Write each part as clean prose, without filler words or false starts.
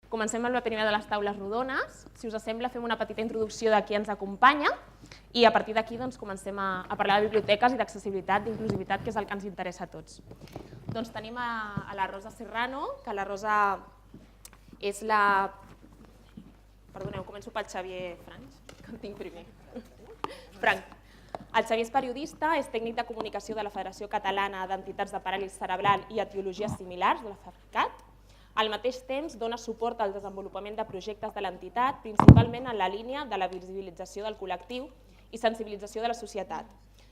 Comencem amb la primera de les taules rodones. Si us sembla, fem una petita introducció de qui ens acompanya i a partir d'aquí comencem a parlar de biblioteques i d'accessibilitat, d'inclusivitat, que és el que ens interessa a tots. Doncs tenim a la Rosa Serrano, que la Rosa és la... Perdoneu, començo pel Xavier Franch, que en tinc primer. Frank. El Xavier és periodista, és tècnic de comunicació de la Federació Catalana d'Entitats de Paràlisi Cerebral i Etiologies Similars, de la FEFCAT. Al mateix temps, dona suport al desenvolupament de projectes de l'entitat, principalment en la línia de la visibilització del col·lectiu i sensibilització de la societat.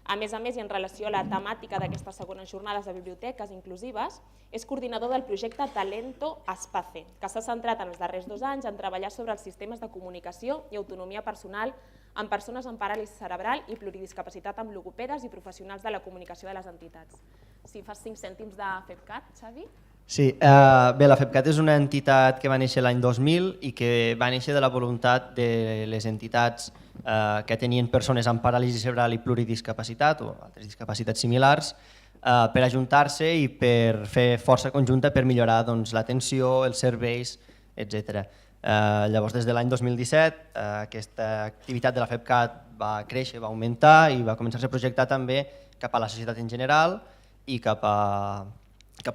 A més, i en relació a la temàtica d'aquestes segones jornades de biblioteques inclusives, és coordinador del projecte Talento Espace, que s'ha centrat en els darrers 2 anys en treballar sobre els sistemes de comunicació i autonomia personal en persones amb paràlisi cerebral i pluridiscapacitat amb logopedes i professionals de la comunicació de les entitats. Si fas 5 cèntims de FEFCAT, Xavi? Sí, bé, la FEFCAT és una entitat que va néixer l'any 2000 i que va néixer de la voluntat de les entitats que tenien persones amb paràlisi cerebral i pluridiscapacitat o altres discapacitats similars per ajuntar-se i per fer força conjunta per millorar l'atenció, els serveis, etc. Llavors, des de l'any 2017, aquesta activitat de la FEFCAT va créixer, va augmentar i va començar a projectar també cap a la societat en general i cap a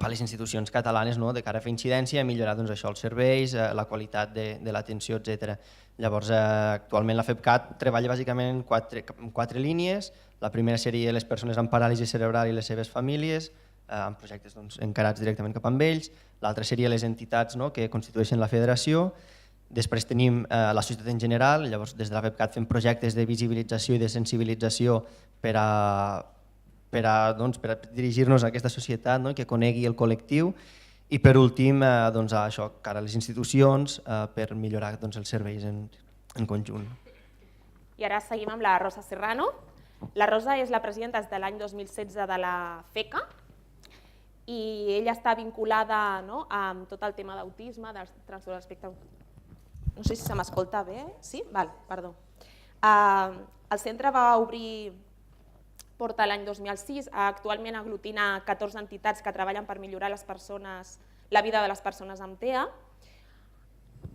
les institucions catalanes de cara a fer incidència i millorar els serveis, la qualitat de l'atenció, etc. Llavors, actualment la FEFCAT treballa bàsicament en 4 línies. La primera seria les persones amb paràlisi cerebral i les seves famílies, amb projectes encarats directament cap amb ells. L'altra seria les entitats que constitueixen la federació. Després tenim la societat en general. Llavors, des de la FEFCAT fem projectes de visibilització i de sensibilització per a dirigir-nos a aquesta societat, que conegui el col·lectiu, i per últim, això, cara a les institucions, per millorar els serveis en conjunt. I ara seguim amb la Rosa Serrano. La Rosa és la presidenta des de l'any 2016 de la FECA i ella està vinculada amb tot el tema d'autisme, dels trastorns d'espectre. No sé si se m'escolta bé. Sí? Perdó. El centre va obrir porta l'any 2006, actualment aglutina 14 entitats que treballen per millorar la vida de les persones amb TEA.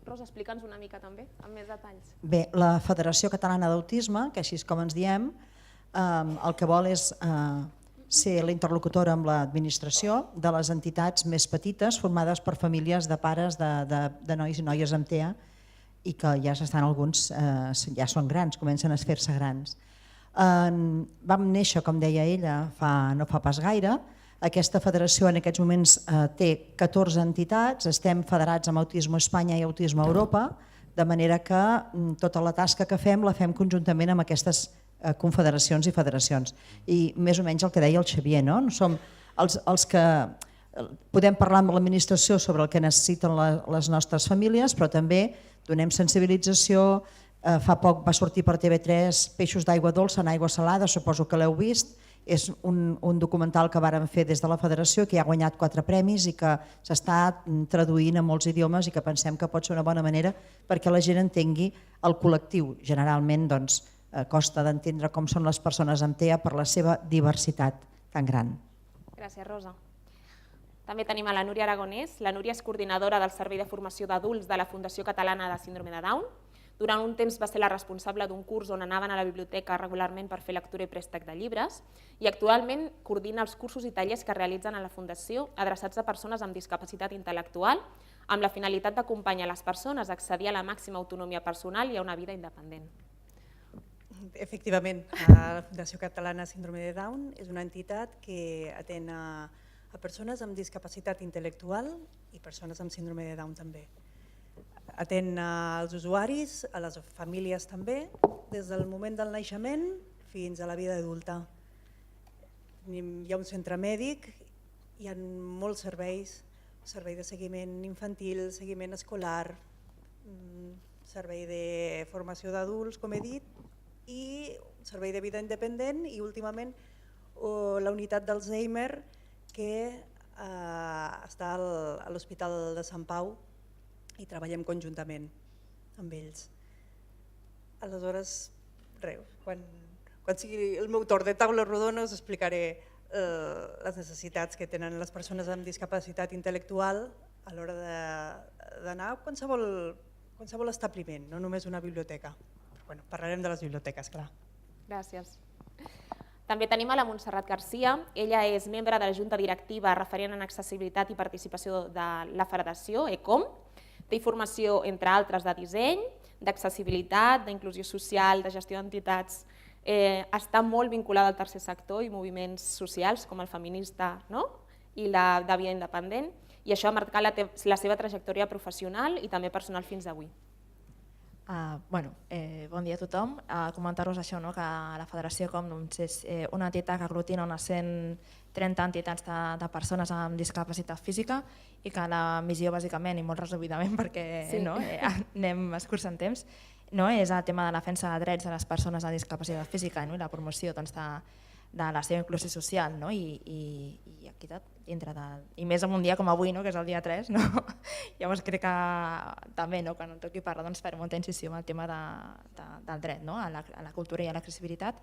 Rosa, explica'ns una mica també, amb més detalls. Bé, la Federació Catalana d'Autisme, que així és com ens diem, el que vol és ser la interlocutora amb l'administració de les entitats més petites formades per famílies de pares de nois i noies amb TEA i que ja s'estan alguns, ja són grans, comencen a fer-se grans. Vam néixer, com deia ella, no fa pas gaire. Aquesta federació en aquests moments té 14 entitats, estem federats amb Autisme Espanya i Autisme Europa, de manera que tota la tasca que fem la fem conjuntament amb aquestes confederacions i federacions. I més o menys el que deia el Xavier, som els que podem parlar amb l'administració sobre el que necessiten les nostres famílies, però també donem sensibilització. Fa poc va sortir per TV3 Peixos d'aigua dolça en aigua salada, suposo que l'heu vist. És un documental que vàrem fer des de la federació que ha guanyat 4 premis i que s'està traduint a molts idiomes i que pensem que pot ser una bona manera perquè la gent entengui el col·lectiu. Generalment costa d'entendre com són les persones amb TEA per la seva diversitat tan gran. Gràcies, Rosa. També tenim a la Núria Aragonès. La Núria és coordinadora del Servei de Formació d'Adults de la Fundació Catalana de Síndrome de Down. Durant un temps va ser la responsable d'un curs on anaven a la biblioteca regularment per fer lectura i préstec de llibres i actualment coordina els cursos i tallers que realitzen a la Fundació adreçats a persones amb discapacitat intel·lectual amb la finalitat d'acompanyar les persones a accedir a la màxima autonomia personal i a una vida independent. Efectivament, la Fundació Catalana Síndrome de Down és una entitat que atén a persones amb discapacitat intel·lectual i persones amb síndrome de Down també. Atén als usuaris, a les famílies també, des del moment del naixement fins a la vida adulta. Hi ha un centre mèdic, hi ha molts serveis, servei de seguiment infantil, seguiment escolar, servei de formació d'adults, com he dit, i servei de vida independent i últimament la unitat d'Alzheimer que està a l'Hospital de Sant Pau i treballem conjuntament amb ells. Aleshores, quan sigui el meu torn de taula rodona us explicaré les necessitats que tenen les persones amb discapacitat intel·lectual a l'hora d'anar a qualsevol establiment, no només una biblioteca. Però, bueno, parlarem de les biblioteques, clar. Gràcies. També tenim a la Montserrat Garcia. Ella és membre de la Junta Directiva referent en accessibilitat i participació de la Federació, ECOM. Té formació, entre altres, de disseny, d'accessibilitat, d'inclusió social, de gestió d'entitats. Està molt vinculada al tercer sector i moviments socials com el feminista i la de via independent, i això ha marcat la seva trajectòria professional i també personal fins avui. Bon dia a tothom. Comentar-vos això, que la Federació ECOM és una entitat que aglutina unes 130 entitats de persones amb discapacitat física i que la missió, bàsicament, i molt resumidament perquè anem escurçant temps, és el tema de la defensa de drets de les persones amb discapacitat física i la promoció de la seva inclusió social i equitat, i més en un dia com avui, que és el dia 3. Llavors crec que també, quan em toqui parlar, faré molta incisió en el tema del dret a la cultura i a l'accessibilitat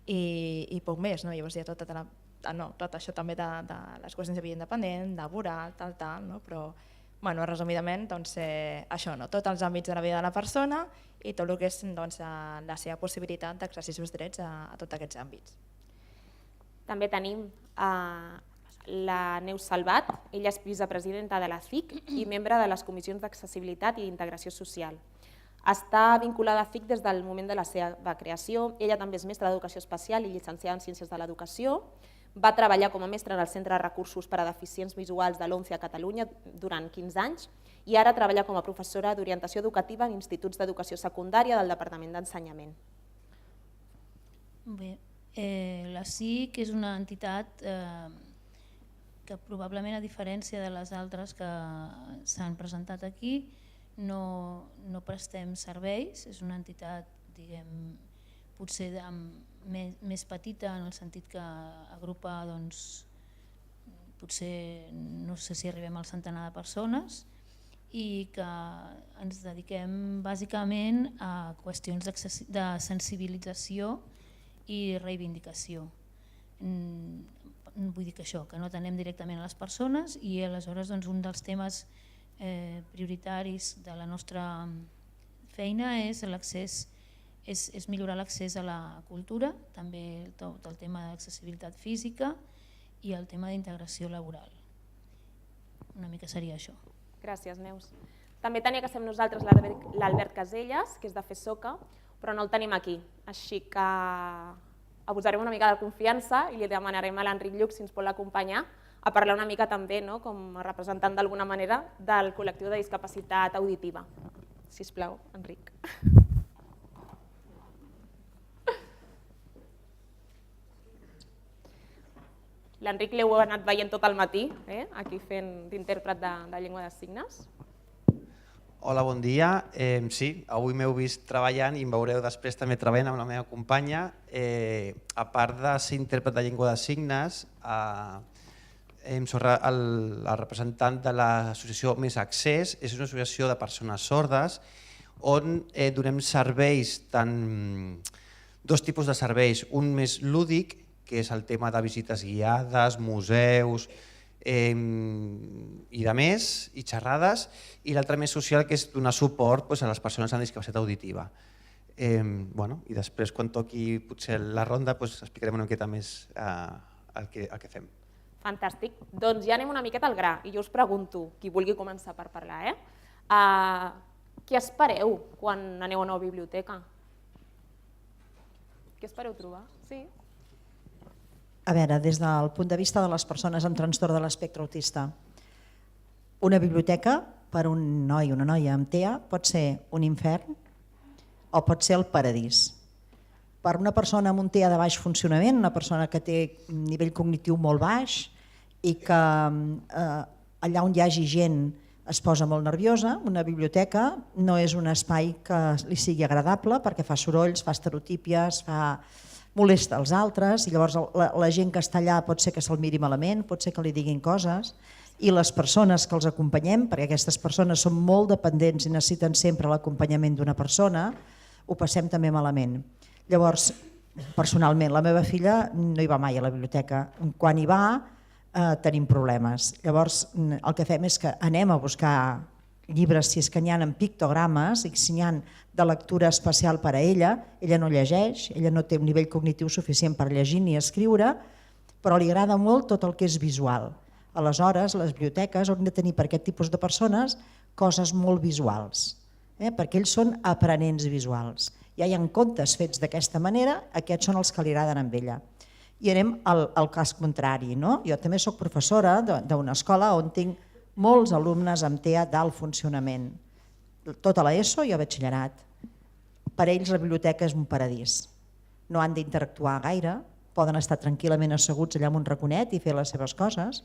i poc més. Llavors hi ha tot això també de les qüestions de via independent, laboral, però resumidament això, tots els àmbits de la vida de la persona i tot el que és la seva possibilitat d'exercir els seus drets a tots aquests àmbits. També tenim la Neus Salvat. Ella és vicepresidenta de la CIC i membre de les comissions d'accessibilitat i d'integració social. Està vinculada a CIC des del moment de la seva creació. Ella també és mestra d'educació especial i llicenciada en Ciències de l'Educació. Va treballar com a mestra en el Centre de Recursos per a Deficients Visuals de l'ONCE a Catalunya durant 15 anys i ara treballa com a professora d'orientació educativa en instituts d'educació secundària del Departament d'Ensenyament. Bé, la CIC és una entitat que probablement, a diferència de les altres que s'han presentat aquí, no prestem serveis. És una entitat, potser més petita, en el sentit que agrupa, potser, no sé si arribem al centenar de persones, i que ens dediquem bàsicament a qüestions de sensibilització i reivindicació. Vull dir que això, que no atenem directament a les persones i aleshores un dels temes prioritaris de la nostra feina és millorar l'accés a la cultura, també tot el tema d'accessibilitat física i el tema d'integració laboral. Una mica seria això. Gràcies, Neus. També tenia que ser amb nosaltres l'Albert Caselles, que és de FESOCA, però no el tenim aquí, així que abusarem una mica de confiança i li demanarem a l'Enric Lluc si ens pot acompanyar a parlar una mica també, com a representant d'alguna manera, del col·lectiu de discapacitat auditiva. Sisplau, Enric. L'Enric l'heu anat veient tot el matí, aquí fent d'intèrpret de llengua de signes. Hola, bon dia. Sí, avui m'heu vist treballant i em veureu després també treballant amb la meva companya. A part de ser intèrpret de llengua de signes, soc el representant de l'associació Més Accés. És una associació de persones sordes on donem serveis, dos tipus de serveis. Un més lúdic, que és el tema de visites guiades, museus i de més, i xerrades, i l'altre més social, que és donar suport a les persones amb discapacitat auditiva. I després, quan toqui potser la ronda, explicarem una miqueta més el que fem. Fantàstic. Doncs ja anem una miqueta al gra, i jo us pregunto, qui vulgui començar per parlar, què espereu quan aneu a una biblioteca? Què espereu trobar? Sí? A veure, des del punt de vista de les persones amb trastorn de l'espectre autista, una biblioteca per un noi o una noia amb TEA pot ser un infern o pot ser el paradís. Per una persona amb un TEA de baix funcionament, una persona que té un nivell cognitiu molt baix i que allà on hi hagi gent es posa molt nerviosa, una biblioteca no és un espai que li sigui agradable perquè fa sorolls, fa estereotípies, molesta els altres i llavors la gent que està allà pot ser que se'l miri malament, pot ser que li diguin coses i les persones que els acompanyem, perquè aquestes persones són molt dependents i necessiten sempre l'acompanyament d'una persona, ho passem també malament. Llavors, personalment, la meva filla no hi va mai a la biblioteca. Quan hi va, tenim problemes. Llavors, el que fem és que anem a buscar llibres, si és que n'hi ha en pictogrames, i si n'hi ha de lectura especial per a ella no llegeix, ella no té un nivell cognitiu suficient per llegir ni escriure, però li agrada molt tot el que és visual. Aleshores, les biblioteques haurien de tenir per aquest tipus de persones coses molt visuals, perquè ells són aprenents visuals. Ja hi ha contes fets d'aquesta manera, aquests són els que li agraden amb ella. I anem al cas contrari. Jo també soc professora d'una escola on tinc molts alumnes amb TEA d'alt funcionament. Tota l'ESO i el batxillerat. Per ells la biblioteca és un paradís. No han d'interactuar gaire, poden estar tranquil·lament asseguts allà en un raconet i fer les seves coses.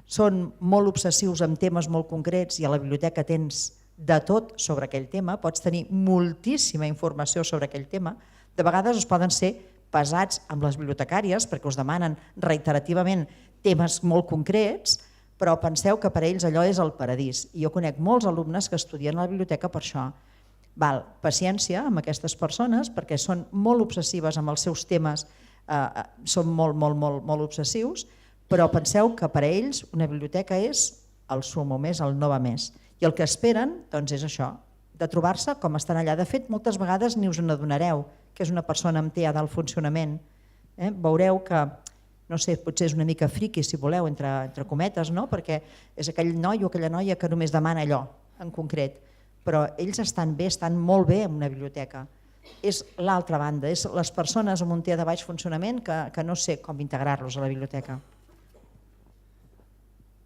Són molt obsessius amb temes molt concrets i a la biblioteca tens de tot sobre aquell tema, pots tenir moltíssima informació sobre aquell tema. De vegades us poden ser pesats amb les bibliotecàries perquè us demanen reiterativament temes molt concrets, però penseu que per ells allò és el paradís. I jo conec molts alumnes que estudien a la biblioteca per això. Paciència amb aquestes persones perquè són molt obsessives amb els seus temes, són molt obsessius, però penseu que per a ells una biblioteca és el sumum, és el no va més. I el que esperen és això, de trobar-se com estan allà. De fet, moltes vegades ni us n'adonareu que és una persona amb TEA d'alt funcionament. Veureu que, no sé, potser és una mica friqui, si voleu, entre cometes, perquè és aquell noi o aquella noia que només demana allò en concret, però ells estan bé, estan molt bé en una biblioteca. És l'altra banda, és les persones amb un TEA de baix funcionament que no sé com integrar-los a la biblioteca.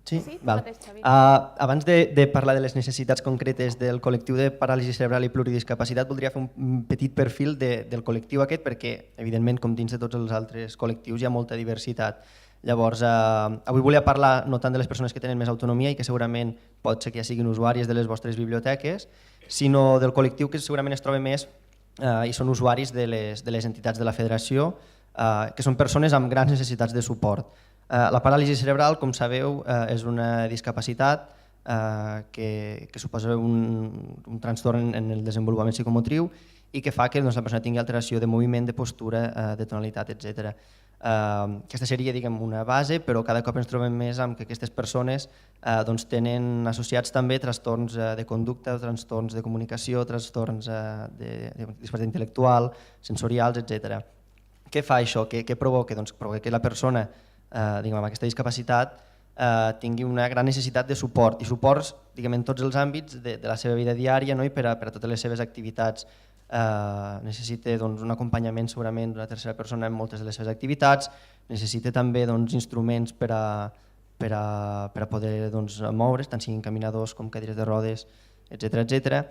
Sí, val. Abans de parlar de les necessitats concretes del col·lectiu de paràlisi cerebral i pluridiscapacitat, voldria fer un petit perfil del col·lectiu aquest perquè, evidentment, com dins de tots els altres col·lectius, hi ha molta diversitat. Llavors, avui volia parlar no tant de les persones que tenen més autonomia i que segurament pot ser que ja siguin usuàries de les vostres biblioteques, sinó del col·lectiu que segurament es troba més i són usuaris de les entitats de la federació, que són persones amb grans necessitats de suport. La paràlisi cerebral, com sabeu, és una discapacitat que suposa un trastorn en el desenvolupament psicomotriu i que fa que la persona tingui alteració de moviment, de postura, de tonalitat, etc. Aquesta seria una base, però cada cop ens trobem més amb que aquestes persones tenen associats també trastorns de conducta, trastorns de comunicació, trastorns de discapacitat intel·lectual, sensorials, etc. Què fa això? Què provoca? Provoca que la persona amb aquesta discapacitat tingui una gran necessitat de suport, i suports en tots els àmbits de la seva vida diària i per a totes les seves activitats. Necessita un acompanyament segurament d'una tercera persona en moltes de les seves activitats, necessita també instruments per a poder moure's, tant siguin caminadors com cadires de rodes, etc.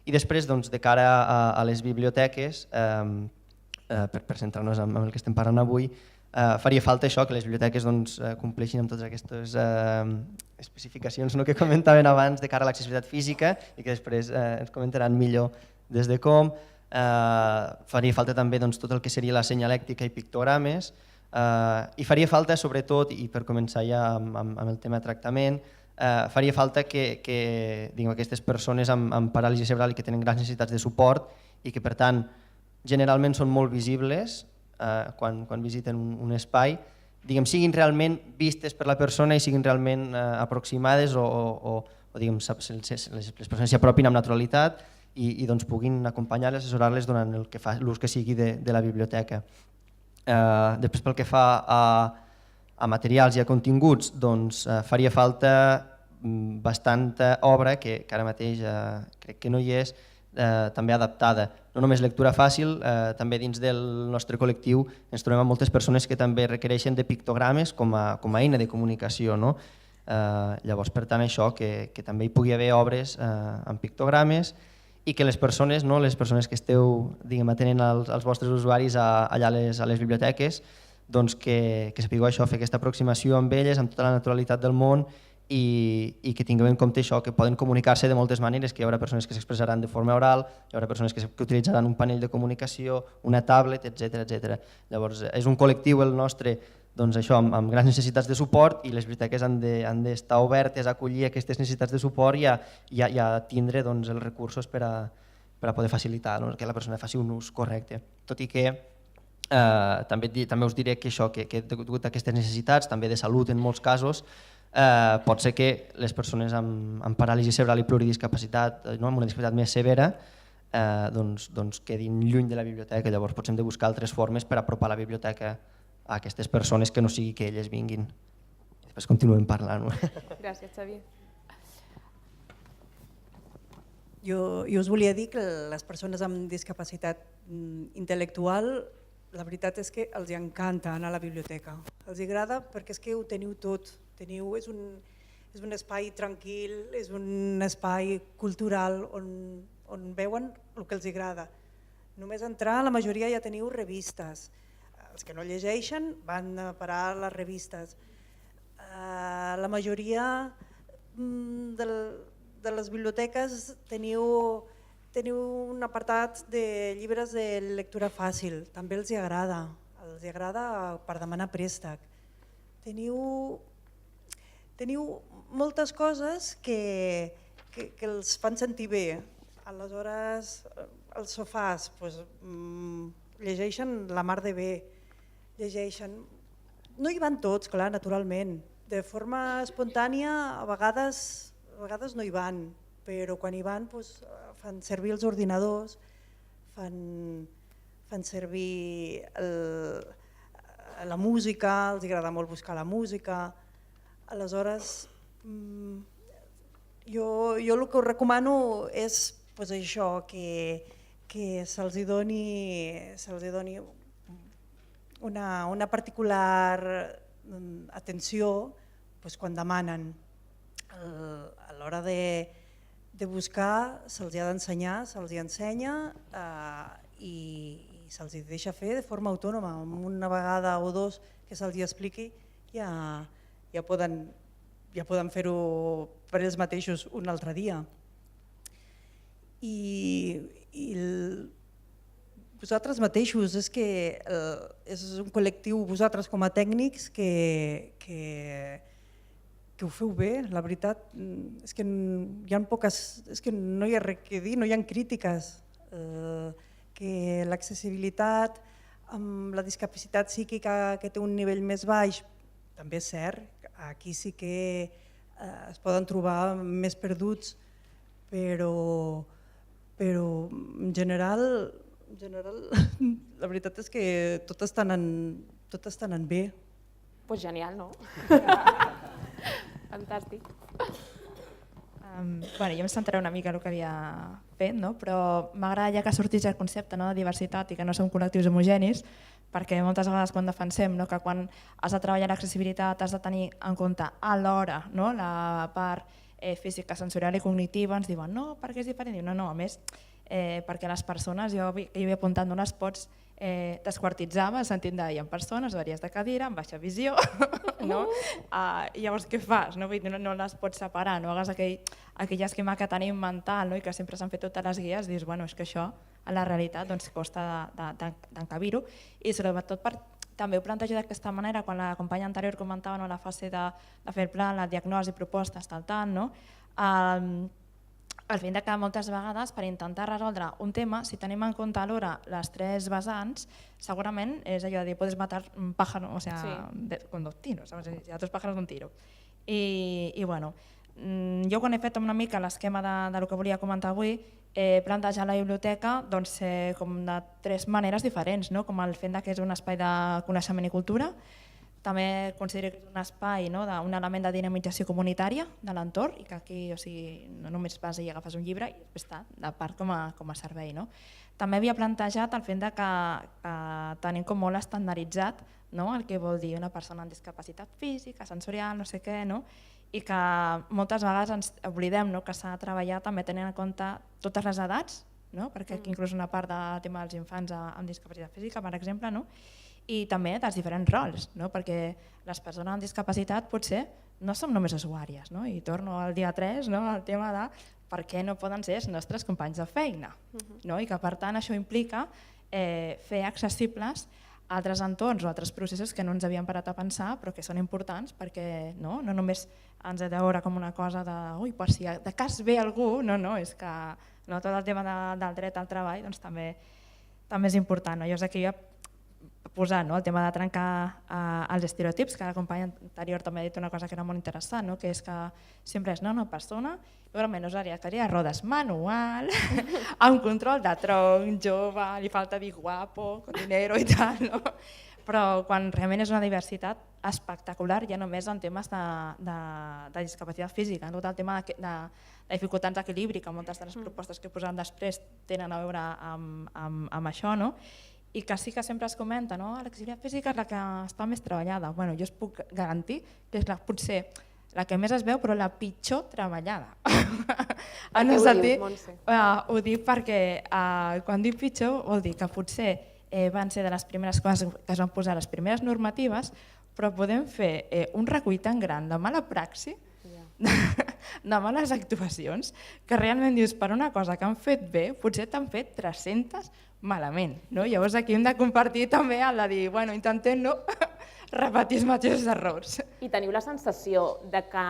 I després, de cara a les biblioteques, per centrar-nos en el que estem parlant avui, faria falta això, que les biblioteques compleixin amb totes aquestes especificacions que comentaven abans de cara a l'accessibilitat física i que després ens comentaran millor des de com. Faria falta també tot el que seria la senyalèctica i pictogrames i faria falta, sobretot, i per començar ja amb el tema de tractament, faria falta que aquestes persones amb paràlisi cerebral i que tenen grans necessitats de suport i que per tant generalment són molt visibles quan visiten un espai, siguin realment vistes per la persona i siguin realment aproximades o les persones s'hi apropin amb naturalitat i puguin acompanyar-les, assessorar-les durant l'ús que sigui de la biblioteca. Després, pel que fa a materials i a continguts, faria falta bastanta obra que ara mateix crec que no hi és, també adaptada. No només lectura fàcil, també dins del nostre col·lectiu ens trobem amb moltes persones que també requereixen de pictogrames com a eina de comunicació. Llavors, per tant, això, que també hi pugui haver obres amb pictogrames i que les persones que esteu atenent als vostres usuaris allà a les biblioteques, que sapigueu això, fer aquesta aproximació amb elles, amb tota la naturalitat del món i que tinguem en compte això, que poden comunicar-se de moltes maneres, que hi haurà persones que s'expressaran de forma oral, hi haurà persones que utilitzaran un panell de comunicació, una tablet, etc. Llavors, és un col·lectiu el nostre amb grans necessitats de suport i les biblioteques han d'estar obertes a acollir aquestes necessitats de suport i a tindre els recursos per a poder facilitar que la persona faci un ús correcte. Tot i que També us diré que això, que degut a aquestes necessitats, també de salut en molts casos, pot ser que les persones amb paràlisi cerebral i pluridiscapacitat, amb una discapacitat més severa, doncs quedin lluny de la biblioteca. Llavors potser hem de buscar altres formes per apropar la biblioteca a aquestes persones, que no sigui que elles vinguin. Després continuem parlant. Gràcies, Xavier. Jo us volia dir que les persones amb discapacitat intel·lectual, la veritat és que els encanta anar a la biblioteca. Els agrada perquè és que ho teniu tot. És un espai tranquil, és un espai cultural on veuen el que els agrada. Només entrar, la majoria ja teniu revistes. Els que no llegeixen van a parar a les revistes. La majoria de les biblioteques teniu un apartat de llibres de lectura fàcil, també els agrada per demanar préstec. Teniu moltes coses que els fan sentir bé. Aleshores, els sofàs llegeixen la mar de bé, llegeixen. No hi van tots, clar, naturalment. De forma espontània a vegades no hi van, però quan hi van fan servir els ordinadors, fan servir la música, els agrada molt buscar la música. Aleshores, jo el que us recomano és això, que se'ls doni una particular atenció quan demanen. A l'hora de buscar se'ls ha d'ensenyar, se'ls ensenya i se'ls deixa fer de forma autònoma. Una vegada o dos que se'ls expliqui ja poden fer-ho per ells mateixos un altre dia. I vosaltres mateixos, és que és un col·lectiu, vosaltres com a tècnics, que ho feu bé, la veritat és que no hi ha res a dir, no hi ha crítiques. Que l'accessibilitat amb la discapacitat psíquica que té un nivell més baix, també és cert, aquí sí que es poden trobar més perduts, però en general la veritat és que tot està anant bé. Doncs genial, no? Fantàstic. Jo em centraré una mica en el que havia fet, però m'agrada ja que sortís el concepte de diversitat i que no som col·lectius homogenis, perquè moltes vegades quan defensem que quan has de treballar l'accessibilitat has de tenir en compte alhora la part física, sensorial i cognitiva, ens diuen no, perquè és diferent. No, a més, perquè les persones, jo hi havia apuntat, no les pots desquartitzar, en el sentit de hi ha persones, varies de cadira, amb baixa visió, llavors què fas? No les pots separar, no hagues aquell esquema que tenim mental i que sempre s'han fet totes les guies, dius, bueno, és que això a la realitat costa d'encabir-ho, i sobretot també ho plantejo d'aquesta manera, quan la companya anterior comentava la fase de fer el pla, la diagnosi, propostes, tal, el fet que moltes vegades per intentar resoldre un tema, si tenim en compte alhora les tres vessants, segurament és allò de dir, podes matar un pájaro, o sea, con dos tiros, a dos pájaros d'un tiro. I bueno, jo quan he fet una mica l'esquema del que volia comentar avui, he plantejat la biblioteca com de tres maneres diferents, com el fet que és un espai de coneixement i cultura, també considero que és un espai, un element de dinamització comunitària de l'entorn i que aquí no només vas i agafes un llibre i després està de part com a servei. També havia plantejat el fet que tenim com molt estandarditzat el que vol dir una persona amb discapacitat física, sensorial, no sé què, i que moltes vegades ens oblidem que s'ha de treballar també tenint en compte totes les edats, perquè aquí inclús una part del tema dels infants amb discapacitat física, per exemple, i també dels diferents rols, perquè les persones amb discapacitat potser no som només usuàries, i torno al dia 3, al tema de per què no poden ser els nostres companys de feina, i que per tant això implica fer accessibles altres entorns o altres processos que no ens havíem parat a pensar però que són importants perquè no només ens ha de veure com una cosa de ui, per si de cas ve algú, no, és que tot el tema del dret al treball també és important. Jo sé que jo posat, no? El tema de trencar els estereotips, que la companya anterior també ha dit una cosa que era molt interessant, no? Que és que sempre és una persona, igualment usuària de cadira de rodes manual, amb control de tronc, jove, li falta dir guapo, con dinero i tal, no? Però quan realment és una diversitat espectacular, ja només en temes de discapacitat física, tot el tema de dificultats d'equilibri, que moltes de les propostes que posem després tenen a veure amb això, no? I que sí que sempre es comenta, no? L'accessibilitat física és la que està més treballada. Bueno, jo us puc garantir que és potser la que més es veu, però la pitjor treballada. Per què ho dius, Montse? Ho dic perquè quan dic pitjor vol dir que potser van ser de les primeres coses que es van posar les primeres normatives, però podem fer un recull tan gran de mala praxi, de males actuacions, que realment dius per una cosa que han fet bé, potser t'han fet 300 malament. Llavors aquí hem de compartir també el de dir, bueno, intentem no repetir els mateixos errors. I teniu la sensació de que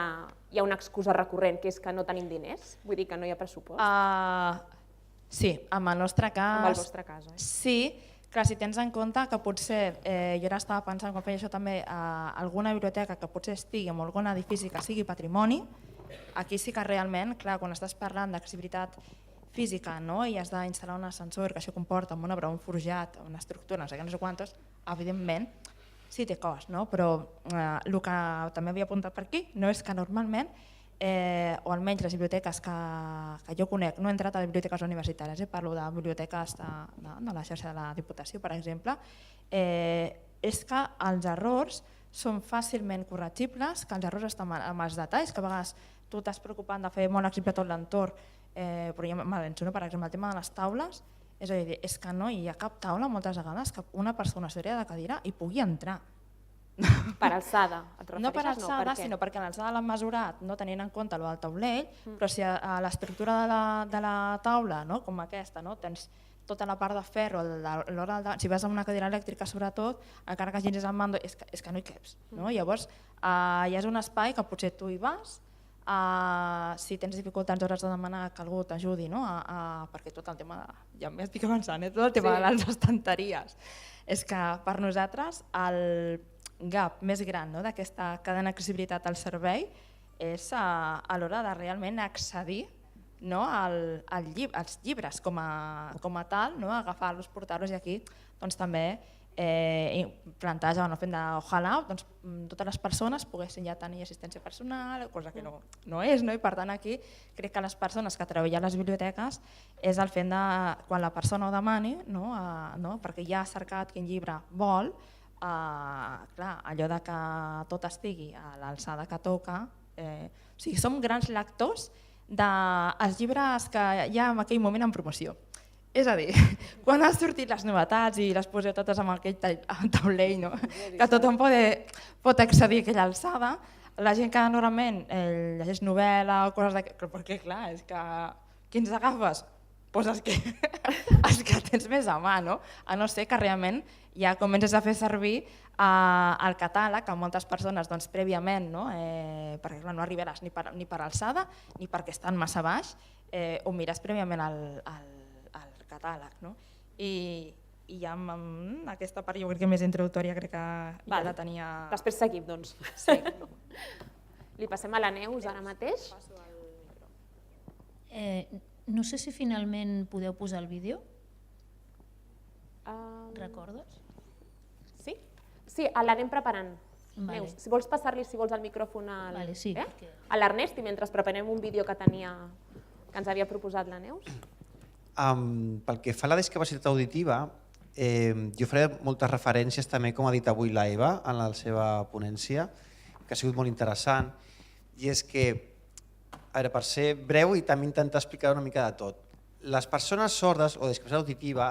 hi ha una excusa recurrent, que és que no tenim diners? Vull dir que no hi ha pressupost? Sí, en el nostre cas... En el vostre cas, oi? Sí, clar, si tens en compte que potser, jo ara estava pensant quan feia això també, alguna biblioteca que potser estigui en algun edifici que sigui patrimoni, aquí sí que realment, clar, quan estàs parlant d'accessibilitat física, no? I has d'instal·lar un ascensor, que això comporta amb una obra, un forjat, una estructura, no sé què, no sé quantos, evidentment sí té cost, no? Però el que també havia apuntat per aquí no és que normalment, o almenys les biblioteques que jo conec, no he entrat a biblioteques universitàries, parlo de biblioteques de la xarxa de la Diputació, per exemple, és que els errors són fàcilment corregibles, que els errors estan amb els detalls, que a vegades tu t'estàs preocupant de fer molt accessible tot l'entorn, però ja m'avenço, per exemple, el tema de les taules, és a dir, és que no hi ha cap taula moltes vegades que una persona seria de cadira i pugui entrar. Per alçada, et refereixes? No per alçada, sinó perquè l'alçada l'han mesurat no tenint en compte el del taulell, però si a l'estructura de la taula, com aquesta, tens tota la part de ferro, si vas a una cadira elèctrica sobretot, encara que giris el mando, és que no hi caps. Llavors hi ha un espai que potser tu hi vas, si tens dificultats hauràs de demanar que algú t'ajudi, perquè tot el tema, ja m'estic avançant, tot el tema de les estanteries, és que per nosaltres el gap més gran d'aquesta cadena d'accessibilitat al servei és a l'hora de realment accedir als llibres com a tal, agafar-los, portar-los, i aquí també plantejar, fent d'ojalà totes les persones poguessin ja tenir assistència personal, cosa que no és, i per tant aquí crec que les persones que treballen a les biblioteques és el fet de, quan la persona ho demani, perquè ja ha cercat quin llibre vol, clar, allò de que tot estigui a l'alçada que toca, o sigui, som grans lectors dels llibres que hi ha en aquell moment en promoció. És a dir, quan han sortit les novetats i les poseu totes amb aquell taulell, que tothom pot accedir a aquella alçada, la gent que normalment llegeix novel·la o coses d'aquestes, perquè clar, és que qui ens agafes? Doncs els que tens més a mà, a no ser que realment ja comences a fer servir el catàleg que moltes persones prèviament, perquè no arribaràs ni per alçada ni perquè estan massa baix, ho mires prèviament al catàleg. I ja amb aquesta part jo crec que més introductòria crec que ja la tenia... Després seguim, doncs. Li passem a la Neus ara mateix. No sé si finalment podeu posar el vídeo. Recordes? Sí? Sí, l'anem preparant. Neus, si vols passar-li el micròfon a l'Ernest, i mentre preparem un vídeo que ens havia proposat la Neus. Pel que fa a la discapacitat auditiva, jo faré moltes referències també, com ha dit avui la Eva en la seva ponència, que ha sigut molt interessant, i és que, per ser breu i també intentar explicar una mica de tot, les persones sordes o de discapacitat auditiva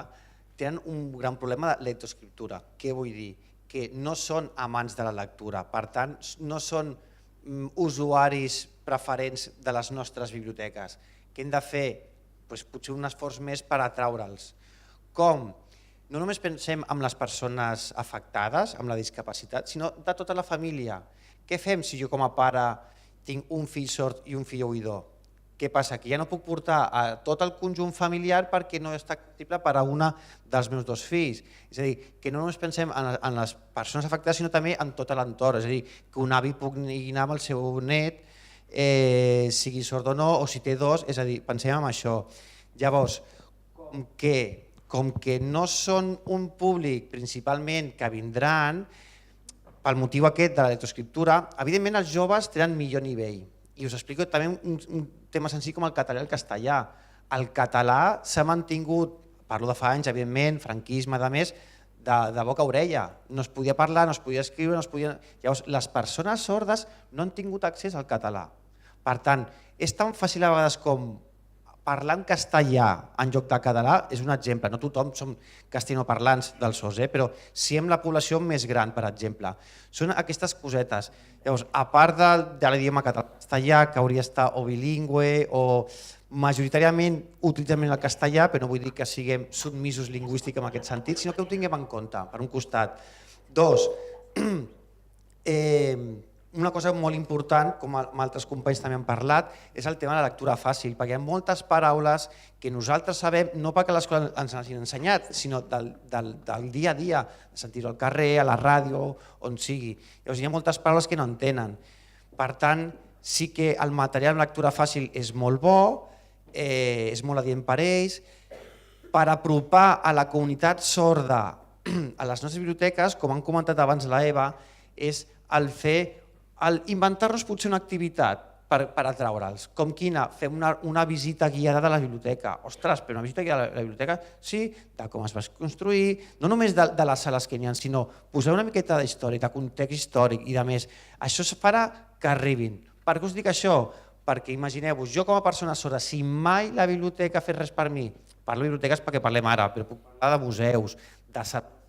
tenen un gran problema de lectoescriptura. Què vull dir? Que no són amants de la lectura, per tant, no són usuaris preferents de les nostres biblioteques, que hem de fer potser un esforç més per atraure'ls. Com? No només pensem en les persones afectades, amb la discapacitat, sinó de tota la família. Què fem si jo com a pare tinc un fill sord i un fill oïdor? Què passa? Que ja no puc portar a tot el conjunt familiar perquè no està accessible per a una dels meus dos fills. És a dir, que no només pensem en les persones afectades, sinó també en tot l'entorn. És a dir, que un avi pugui anar amb el seu net, sigui sord o no, o si té dos, és a dir, pensem en això. Llavors, com que no són un públic principalment que vindran, pel motiu aquest de la lectoescriptura, evidentment els joves tenen millor nivell. I us explico també un tema senzill com el català i el castellà. El català s'ha mantingut, parlo de fa anys, evidentment, franquisme, a més, de boca a orella. No es podia parlar, no es podia escriure, no es podia... Llavors, les persones sordes no han tingut accés al català. Per tant, és tan fàcil a vegades com parlar en castellà en lloc de català, és un exemple. No tothom som castellanoparlants dels sords, però sí amb la població més gran, per exemple. Són aquestes cosetes. Llavors, a part de l'idioma castellà, que hauria d'estar o bilingüe o majoritàriament utilitzem el castellà, però no vull dir que siguem submisos lingüístics en aquest sentit, sinó que ho tinguem en compte, per un costat. Dos, una cosa molt important, com altres companys també han parlat, és el tema de la lectura fàcil, perquè hi ha moltes paraules que nosaltres sabem, no perquè a l'escola ens hagin ensenyat, sinó del dia a dia, de sentir-ho al carrer, a la ràdio, on sigui. Llavors hi ha moltes paraules que no entenen. Per tant, sí que el material de lectura fàcil és molt bo, és molt adient per ells. Per apropar a la comunitat sorda a les nostres biblioteques, com han comentat abans la Eva, és el fer inventar-nos potser una activitat per atraure'ls. Com quina? Fem una visita guiada de la biblioteca. Ostres, però una visita guiada de la biblioteca? Sí, de com es va construir, no només de les sales que n'hi ha, sinó posar una miqueta d'història, de context històric i de més. Això es farà que arribin. Per què us dic això? Perquè imagineu-vos, jo com a persona sorda, si mai la biblioteca ha fet res per mi, parlo de biblioteques perquè parlem ara, però puc parlar de museus, de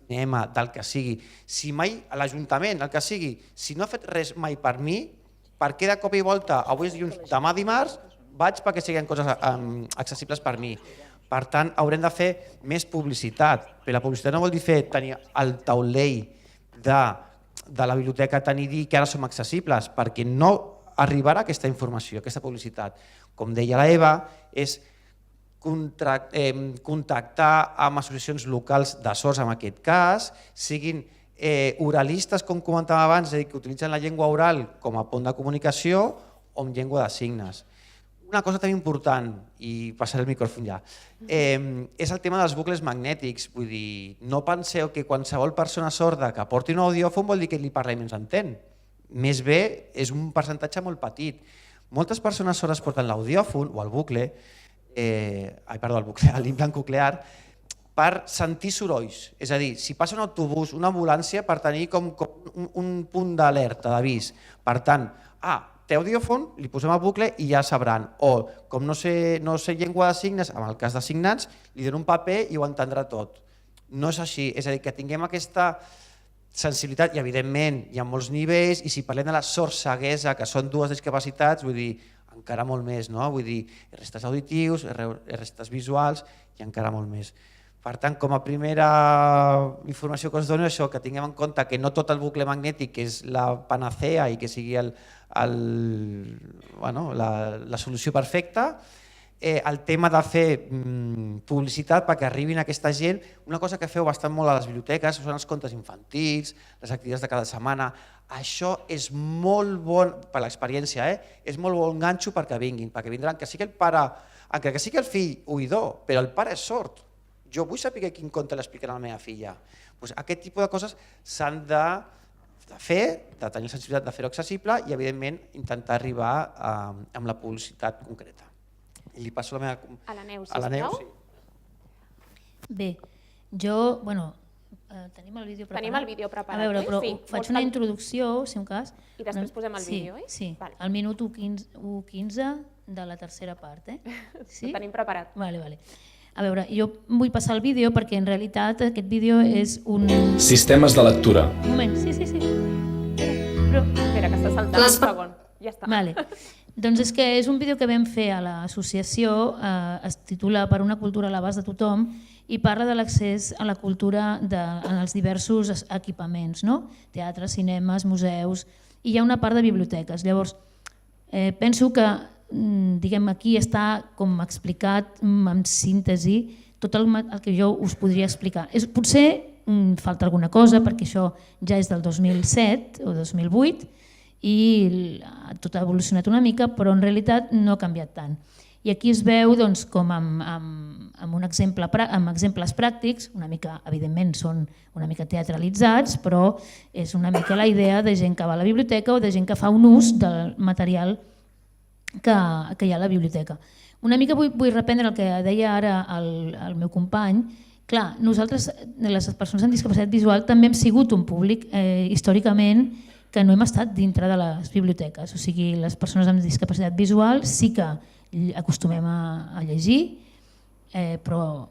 cinema, del que sigui. Si mai l'Ajuntament, el que sigui, si no ha fet res mai per mi, per què de cop i volta, avui és dilluns, demà dimarts, vaig perquè siguin coses accessibles per mi. Per tant, haurem de fer més publicitat. Però la publicitat no vol dir tenir el taulell de la biblioteca, dir que ara som accessibles, perquè no arribarà aquesta informació, aquesta publicitat. Com deia la Eva, és contactar amb associacions locals de sords en aquest cas, siguin oralistes, com comentàvem abans, és a dir, que utilitzen la llengua oral com a pont de comunicació o amb llengua de signes. Una cosa també important, i passaré el micròfon ja, és el tema dels bucles magnètics. Vull dir, no penseu que qualsevol persona sorda que porti un audiòfon vol dir que li parla i ens entén. Més bé, és un percentatge molt petit. Moltes persones sordes porten l'audiòfon o el bucle, l'implant coclear, per sentir sorolls. És a dir, si passa un autobús, una ambulància, per tenir com un punt d'alerta, d'avís. Per tant, té audiòfon, li posem el bucle i ja sabran. O, com no sé llengua de signes, en el cas de signants, li dono un paper i ho entendrà tot. No és així, és a dir, que tinguem aquesta sensibilitat i, evidentment, hi ha molts nivells, i si parlem de la sordceguesa, que són dues discapacitats, vull dir, encara molt més, no? Vull dir, restes auditius, restes visuals i encara molt més. Per tant, com a primera informació que us dono, això, que tinguem en compte que no tot el bucle magnètic és la panacea i que sigui la solució perfecta. El tema de fer publicitat perquè arribin aquesta gent, una cosa que feu bastant molt a les biblioteques són els contes infantils, les activitats de cada setmana. Això és molt bon, per l'experiència, és molt bon ganxo perquè vinguin, perquè vindran, que sigui el pare, encara que sigui el fill oïdor, però el pare és sord. Jo vull saber quin conte l'explicarà a la meva filla. Aquest tipus de coses s'han de fer, de tenir la sensibilitat de fer-ho accessible i, evidentment, intentar arribar amb la publicitat concreta. I li passo la meva... A la Neus, sisplau. Bé, jo, tenim el vídeo preparat. Tenim el vídeo preparat, a veure, però faig una introducció, si un cas. I després posem el vídeo, oi? Sí, al minut 1:15 de la tercera part. Sí? Ho tenim preparat. Vale. A veure, jo vull passar el vídeo perquè en realitat aquest vídeo és un... Sistemes de lectura. Un moment, sí. Espera, que està saltant un segon. Ja està. Vale. Doncs és que és un vídeo que vam fer a l'associació, es titula Per una cultura a l'abast de tothom i parla de l'accés a la cultura en els diversos equipaments, no? Teatres, cinemes, museus, i hi ha una part de biblioteques. Llavors, penso que diguem, aquí està com explicat en síntesi tot el que jo us podria explicar. Potser falta alguna cosa perquè això ja és del 2007 o 2008 i tot ha evolucionat una mica, però en realitat no ha canviat tant. I aquí es veu com amb exemples pràctics, una mica, evidentment són una mica teatralitzats, però és una mica la idea de gent que va a la biblioteca o de gent que fa un ús del material que hi ha a la biblioteca. Una mica vull reprendre el que deia ara el meu company. Clar, nosaltres, les persones amb discapacitat visual, també hem sigut un públic històricament que no hem estat dintre de les biblioteques. O sigui, les persones amb discapacitat visual sí que acostumem a llegir, però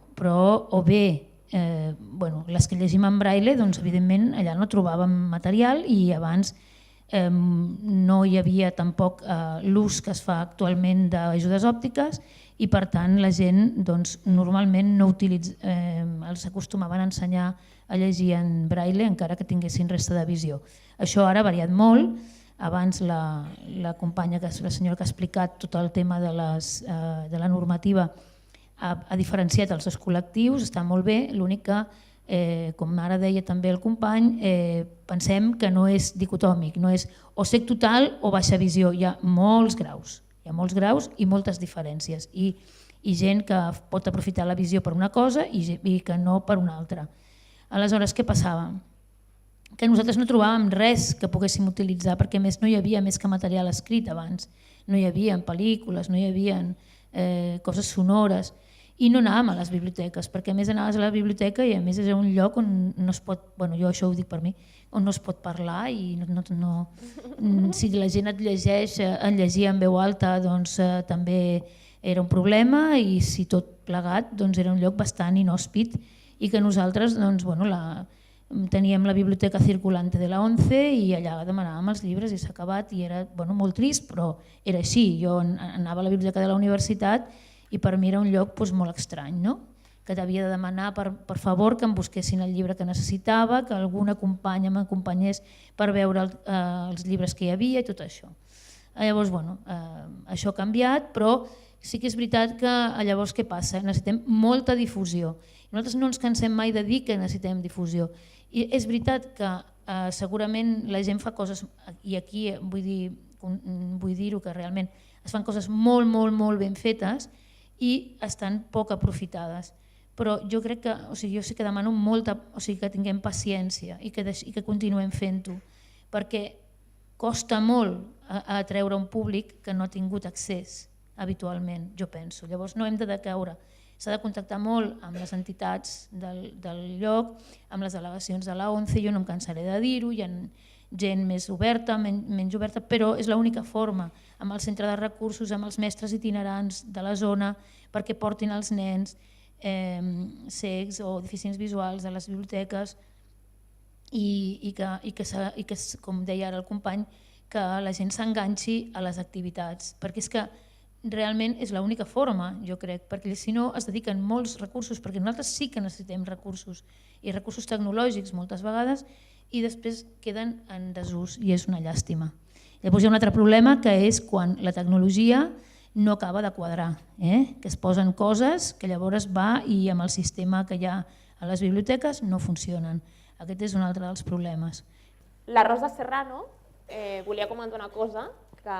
o bé les que llegim en braille, doncs evidentment allà no trobàvem material i abans no hi havia tampoc l'ús que es fa actualment d'ajudes òptiques i per tant la gent normalment no els acostumaven a ensenyar a llegir en braille encara que tinguessin resta de visió. Això ara ha variat molt. Abans la companya, la senyora que ha explicat tot el tema de la normativa ha diferenciat els dos col·lectius, està molt bé, l'únic que, com ara deia també el company, pensem que no és dicotòmic, no és o cec total o baixa visió, hi ha molts graus i moltes diferències i gent que pot aprofitar la visió per una cosa i que no per una altra. Aleshores, què passava? Que nosaltres no trobàvem res que poguéssim utilitzar perquè més no hi havia més que material escrit abans, no hi havia pel·lícules, no hi havia coses sonores i no anàvem a les biblioteques perquè a més anaves a la biblioteca i a més és un lloc on no es pot, jo això ho dic per mi, on no es pot parlar i si la gent et llegia en veu alta doncs també era un problema i si tot plegat doncs era un lloc bastant inhòspit i que nosaltres teníem la biblioteca circulante de la ONCE i allà demanàvem els llibres i s'ha acabat i era molt trist, però era així. Jo anava a la biblioteca de la universitat i per mi era un lloc molt estrany, que t'havia de demanar per favor que em busquessin el llibre que necessitava, que alguna companya m'acompanyés per veure els llibres que hi havia i tot això. Llavors, això ha canviat, però sí que és veritat que llavors què passa? Necessitem molta difusió. Nosaltres no ens cansem mai de dir que necessitem difusió. I és veritat que segurament la gent fa coses, i aquí vull dir-ho que realment es fan coses molt, molt, molt ben fetes i estan poc aprofitades. Però jo crec que, jo sí que demano que tinguem paciència i que continuem fent-ho, perquè costa molt atreure un públic que no ha tingut accés habitualment, jo penso. Llavors no hem de decaure. S'ha de contactar molt amb les entitats del lloc, amb les delegacions de la ONCE, jo no em cansaré de dir-ho, hi ha gent més oberta, menys oberta, però és l'única forma, amb el centre de recursos, amb els mestres itinerants de la zona, perquè portin els nens cecs o deficients visuals a les biblioteques i que, com deia ara el company, que la gent s'enganxi a les activitats, perquè és que realment és l'única forma, jo crec, perquè si no es dediquen molts recursos, perquè nosaltres sí que necessitem recursos, i recursos tecnològics moltes vegades, i després queden en desús, i és una llàstima. Llavors hi ha un altre problema, que és quan la tecnologia no acaba de quadrar, que es posen coses que llavors va i amb el sistema que hi ha a les biblioteques no funcionen. Aquest és un altre dels problemes. La Rosa Serrano volia comentar una cosa que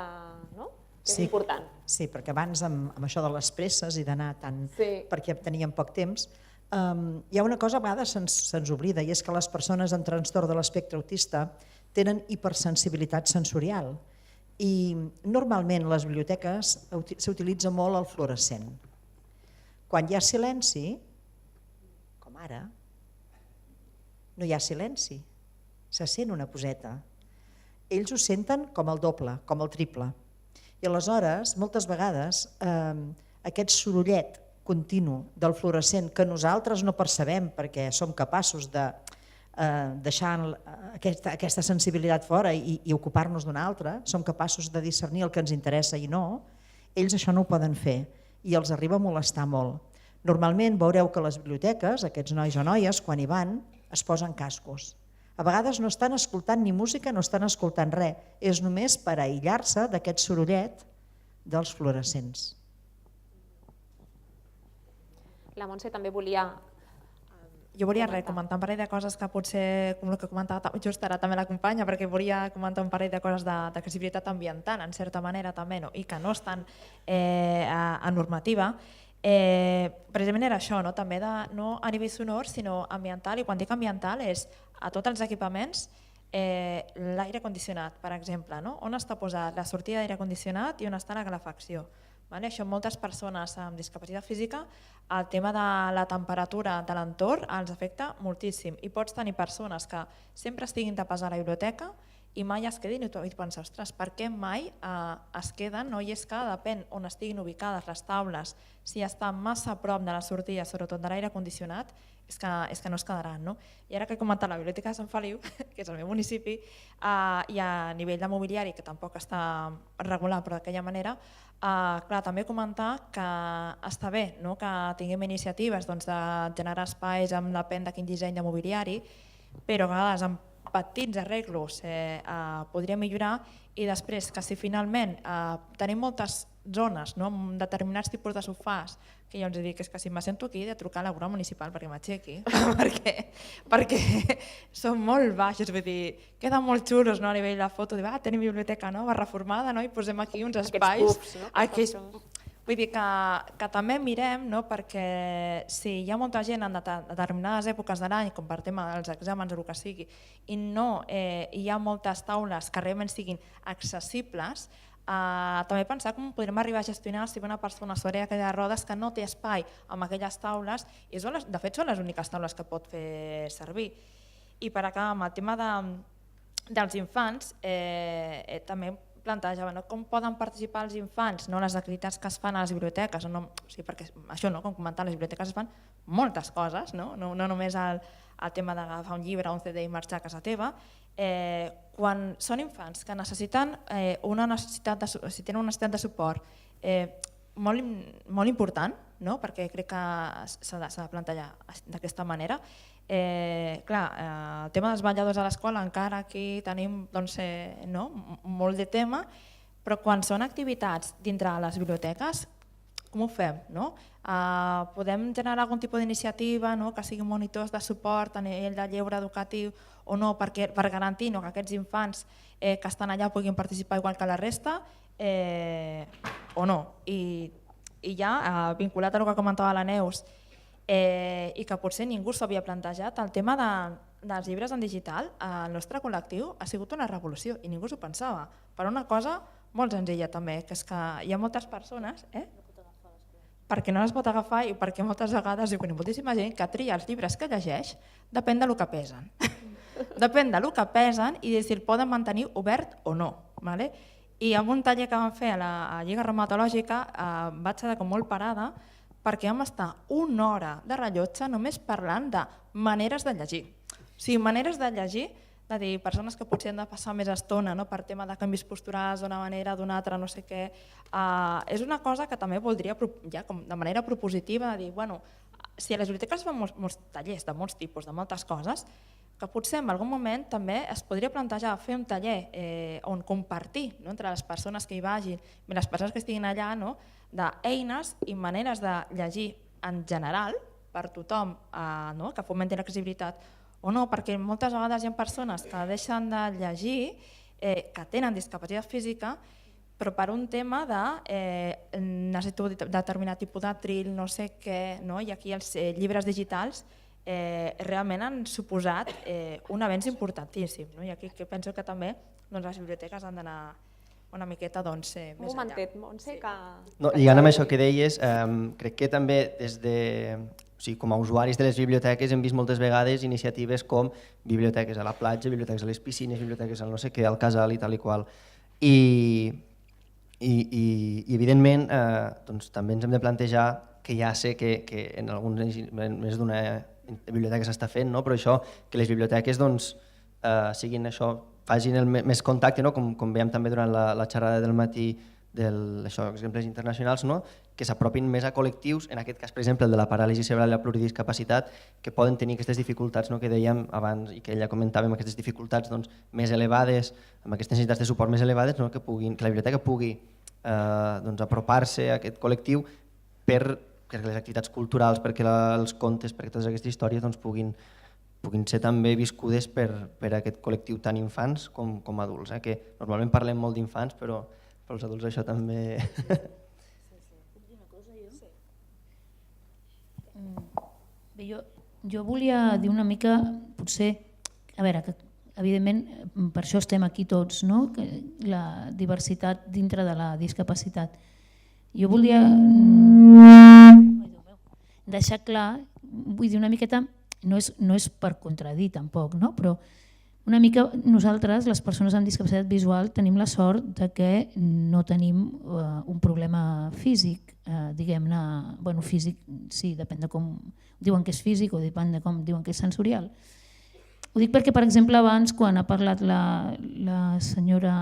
és important. Sí, perquè abans amb això de les presses i d'anar tant perquè teníem poc temps, hi ha una cosa a vegades se'ns oblida i és que les persones amb trastorn de l'espectre autista tenen hipersensibilitat sensorial i normalment a les biblioteques s'utilitza molt el fluorescent. Quan hi ha silenci, com ara, no hi ha silenci, se sent una coseta. Ells ho senten com el doble, com el triple. I aleshores, moltes vegades, aquest sorollet continu del fluorescent que nosaltres no percebem perquè som capaços de deixar aquesta sensibilitat fora i ocupar-nos d'una altra, som capaços de discernir el que ens interessa i no, ells això no ho poden fer i els arriba a molestar molt. Normalment veureu que a les biblioteques, aquests nois o noies, quan hi van, es posen cascos. A vegades no estan escoltant ni música, no estan escoltant res, és només per aïllar-se d'aquest sorollet dels fluorescents. La Montse també volia... Jo volia comentar un parell de coses que potser, com el que comentava just ara també la companya, perquè volia comentar un parell de coses d'accessibilitat ambiental, en certa manera també, i que no estan a normativa. Precisament era això, també no a nivell sonor, sinó ambiental, i quan dic ambiental és a tots els equipaments, l'aire condicionat, per exemple, on està posat la sortida d'aire condicionat i on està la calefacció. Això moltes persones amb discapacitat física, el tema de la temperatura de l'entorn els afecta moltíssim i pots tenir persones que sempre estiguin tapades a la biblioteca i mai es quedin i tu penses, ostres, per què mai es queden? I és que depèn on estiguin ubicades les taules, si estan massa a prop de la sortida, sobretot de l'aire condicionat, és que no es quedaran. I ara que he comentat la Biblioteca de Sant Feliu, que és el meu municipi, i a nivell de mobiliari, que tampoc està regulat però d'aquella manera, també comentar que està bé que tinguem iniciatives de generar espais amb depèn de quin disseny de mobiliari, però a vegades amb petits arreglos podria millorar, i després que si finalment tenim moltes zones amb determinats tipus de sofàs, que jo els dic que si me sento aquí he de trucar a la grua municipal perquè m'aixequi, perquè són molt baixos, vull dir, queden molt xulos a nivell de foto, tenim biblioteca nova, reformada, i posem aquí uns espais. Vull dir que també mirem, perquè si hi ha molta gent en determinades èpoques de l'any, com per tema dels exàmens o el que sigui, i no hi ha moltes taules que realment siguin accessibles, també pensar com podrem arribar a gestionar si una persona sobre aquelles rodes que no té espai amb aquelles taules, i de fet són les úniques taules que pot fer servir. I per acabar amb el tema dels infants, també plantejava com poden participar els infants en les activitats que es fan a les biblioteques, perquè això, com comentar, a les biblioteques es fan moltes coses, no només el tema d'agafar un llibre o un CD i marxar a casa teva. Quan són infants que necessiten una necessitat de suport molt important, perquè crec que s'ha de plantejar d'aquesta manera. Clar, el tema dels vetlladors a l'escola, encara aquí tenim molt de tema, però quan són activitats dintre les biblioteques, com ho fem? Podem generar algun tipus d'iniciativa que siguin monitors de suport a nivell de lleure educatiu o no, per garantir que aquests infants que estan allà puguin participar igual que la resta o no. I ja, vinculat a el que comentava la Neus, i que potser ningú s'havia plantejat, el tema dels llibres en digital, el nostre col·lectiu ha sigut una revolució i ningú s'ho pensava, per una cosa molt senzilla també, que és que hi ha moltes persones perquè no les pot agafar i perquè moltes vegades hi ha moltíssima gent que tria els llibres que llegeix, depèn del que pesen. Depèn del que pesen i si el poden mantenir obert o no. I amb un taller que vam fer a la Lliga Reumatològica vaig quedar com molt parada perquè vam estar una hora de rellotge només parlant de maneres de llegir. O sigui, maneres de llegir, de dir, persones que potser han de passar més estona per tema de canvis posturals d'una manera, d'una altra, no sé què. És una cosa que també voldria, ja de manera propositiva, de dir, bueno, si a les biblioteques es fan molts tallers de molts tipus, de moltes coses, que potser en algun moment també es podria plantejar fer un taller on compartir entre les persones que hi vagin i les persones que estiguin allà d'eines i maneres de llegir en general per tothom que fomenti l'accessibilitat o no, perquè moltes vegades hi ha persones que deixen de llegir, que tenen discapacitat física, però per un tema de necessito determinat tipus de trill, no sé què, i aquí els llibres digitals realment han suposat un avenç importantíssim. I aquí penso que també les biblioteques han d'anar una miqueta més enllà. Un momentet, Montse, que... Lligant amb això que deies, crec que també des de... com a usuaris de les biblioteques hem vist moltes vegades iniciatives com biblioteques a la platja, biblioteques a les piscines, biblioteques al no sé què, al casal i tal i qual. I evidentment també ens hem de plantejar, que ja sé que en més d'una biblioteca s'està fent, però això, que les biblioteques siguin això, facin el més contacte, com veiem també durant la xerrada del matí dels exemples internacionals, que s'apropin més a col·lectius, en aquest cas, per exemple, el de la paràlisi cerebral i la pluridiscapacitat, que poden tenir aquestes dificultats que dèiem abans i que ella comentàvem, aquestes dificultats més elevades, amb aquestes necessitats de suport més elevades, que la biblioteca pugui apropar-se a aquest col·lectiu perquè les activitats culturals, perquè els contes, perquè totes aquestes històries puguin ser també viscudes per aquest col·lectiu tant infants com adults, que normalment parlem molt d'infants, però per als adults això també... Bé, jo volia dir una mica, potser, a veure, que evidentment per això estem aquí tots, no? La diversitat dintre de la discapacitat. Jo volia deixar clar, vull dir una miqueta, no és per contradir tampoc, no? Però una mica nosaltres, les persones amb discapacitat visual, tenim la sort de que no tenim un problema físic, diguem-ne, bueno, físic, sí, depèn de com diuen que és físic o depèn de com diuen que és sensorial. Ho dic perquè, per exemple, abans, quan ha parlat la senyora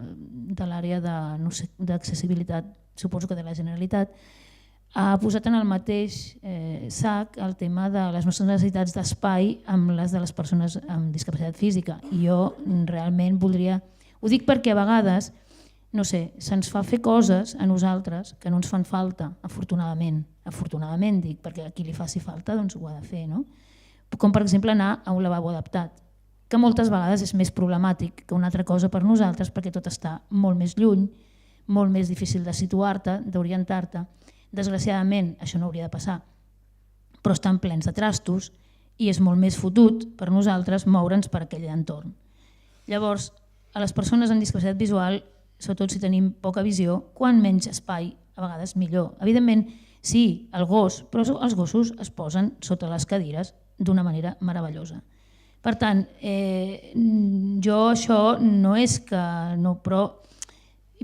de l'àrea d'accessibilitat, suposo que de la Generalitat, ha posat en el mateix sac el tema de les nostres necessitats d'espai amb les de les persones amb discapacitat física. I jo realment voldria... Ho dic perquè a vegades, no sé, se'ns fa fer coses a nosaltres que no ens fan falta, afortunadament. Afortunadament dic, perquè a qui li faci falta doncs ho ha de fer, no? Com per exemple anar a un lavabo adaptat, que moltes vegades és més problemàtic que una altra cosa per nosaltres perquè tot està molt més lluny, molt més difícil de situar-te, d'orientar-te. Desgraciadament això no hauria de passar, però estan plens de trastos i és molt més fotut per nosaltres moure'ns per aquell entorn. Llavors, a les persones amb discapacitat visual, sobretot si tenim poca visió, quan menys espai, a vegades millor. Evidentment, sí, el gos, però els gossos es posen sota les cadires d'una manera meravellosa. Per tant, jo això no és que no, però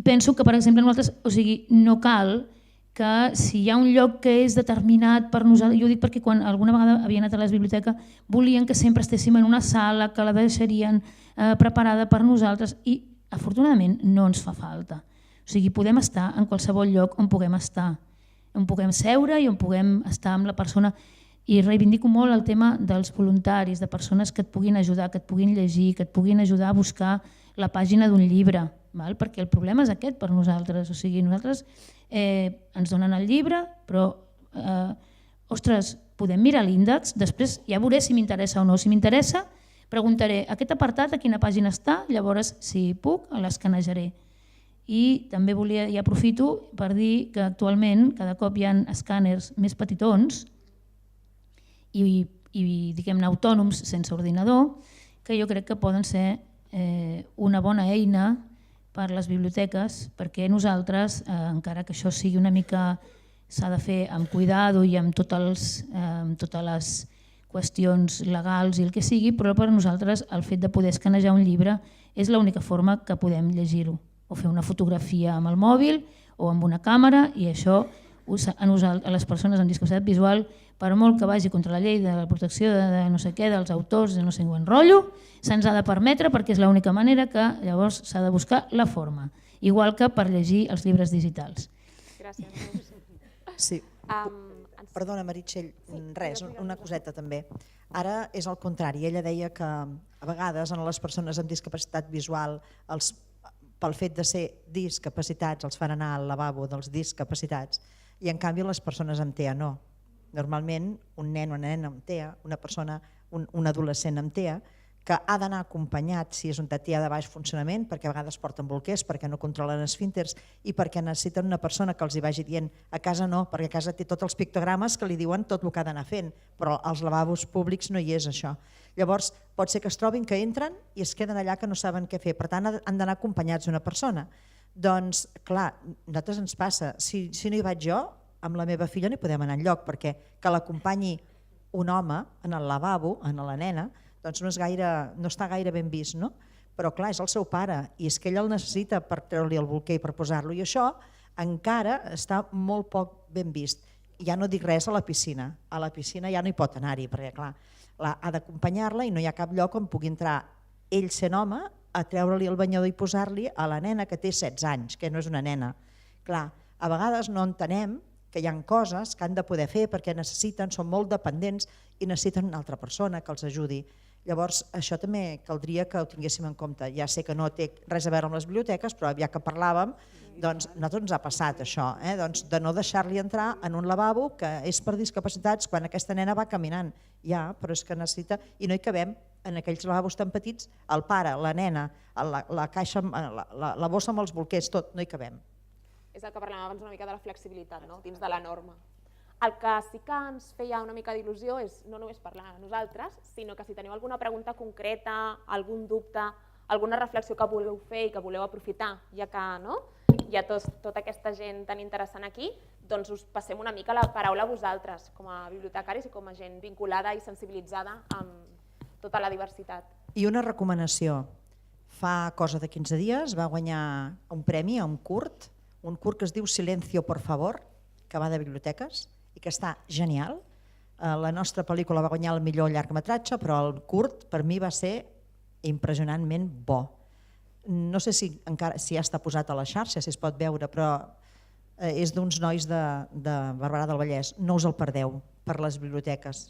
penso que, per exemple, nosaltres, o sigui, no cal que si hi ha un lloc que és determinat per nosaltres, jo ho dic perquè quan alguna vegada havia anat a la biblioteca volien que sempre estéssim en una sala, que la deixarien preparada per nosaltres i afortunadament no ens fa falta. O sigui, podem estar en qualsevol lloc on puguem estar, on puguem seure i on puguem estar amb la persona. I reivindico molt el tema dels voluntaris, de persones que et puguin ajudar, que et puguin llegir, que et puguin ajudar a buscar la pàgina d'un llibre, perquè el problema és aquest per nosaltres. O sigui, nosaltres ens donen el llibre, però, ostres, podem mirar l'índex, després ja veuré si m'interessa o no. Si m'interessa, preguntaré aquest apartat a quina pàgina està, llavors, si puc, l'escanejaré. I també volia, i aprofito per dir que actualment cada cop hi ha escàners més petitons i diguem-ne autònoms sense ordinador, que jo crec que poden ser una bona eina per les biblioteques, perquè nosaltres, encara que això sigui una mica, s'ha de fer amb cuidado i amb totes les qüestions legals i el que sigui, però per nosaltres el fet de poder escanejar un llibre és l'única forma que podem llegir-ho, o fer una fotografia amb el mòbil o amb una càmera, i això a les persones amb discapacitat visual, per molt que vagi contra la llei de la protecció de no sé què, dels autors, de no sé quin rotllo, se'ns ha de permetre perquè és l'única manera que llavors s'ha de buscar la forma, igual que per llegir els llibres digitals. Gràcies. Sí. Perdona, Meritxell, res, una coseta també. Ara és al contrari, ella deia que a vegades a les persones amb discapacitat visual, pel fet de ser discapacitats, els fan anar al lavabo dels discapacitats, i en canvi les persones amb TEA no. Normalment un nen o una nena amb TEA, una persona, un adolescent amb TEA, que ha d'anar acompanyat si és un TEA de baix funcionament, perquè a vegades porten bolquers, perquè no controlen esfínters i perquè necessiten una persona que els hi vagi dient a casa no, perquè a casa té tots els pictogrames que li diuen tot el que ha d'anar fent, però als lavabos públics no hi és això. Llavors pot ser que es trobin que entren i es queden allà que no saben què fer, per tant han d'anar acompanyats d'una persona. Doncs clar, a nosaltres ens passa, si no hi vaig jo, amb la meva filla no hi podem anar enlloc, perquè que l'acompanyi un home en el lavabo, en la nena, doncs no està gaire ben vist, no? Però clar, és el seu pare i és que ell el necessita per treure-li el bolquer i per posar-lo, i això encara està molt poc ben vist. Ja no dic res a la piscina ja no hi pot anar-hi, perquè clar, ha d'acompanyar-la i no hi ha cap lloc on pugui entrar ell sent home a treure-li el banyador i posar-li a la nena que té 16 anys, que no és una nena. Clar, a vegades no entenem que hi ha coses que han de poder fer perquè necessiten, són molt dependents i necessiten una altra persona que els ajudi. Llavors, això també caldria que ho tinguéssim en compte. Ja sé que no té res a veure amb les biblioteques, però ja que parlàvem, doncs a nosaltres ens ha passat això, doncs de no deixar-li entrar en un lavabo que és per discapacitats quan aquesta nena va caminant. Ja, però és que necessita, i no hi cabem en aquells lavabos tan petits, el pare, la nena, la caixa, la bossa amb els bolquers, tot, no hi cabem. És el que parlàvem abans una mica de la flexibilitat, no? Dins de la norma. El que sí que ens feia una mica d'il·lusió és no només parlar a nosaltres, sinó que si teniu alguna pregunta concreta, algun dubte, alguna reflexió que voleu fer i que voleu aprofitar, ja que hi ha tota aquesta gent tan interessant aquí, doncs us passem una mica la paraula a vosaltres, com a bibliotecaris i com a gent vinculada i sensibilitzada amb tota la diversitat. I una recomanació. Fa cosa de 15 dies va guanyar un premi a un curt que es diu Silencio, por favor, que va de biblioteques i que està genial. La nostra pel·lícula va guanyar el millor llargmetratge, però el curt per mi va ser impressionantment bo. No sé si ja està posat a la xarxa, si es pot veure, però és d'uns nois de Barberà del Vallès. No us el perdeu per les biblioteques.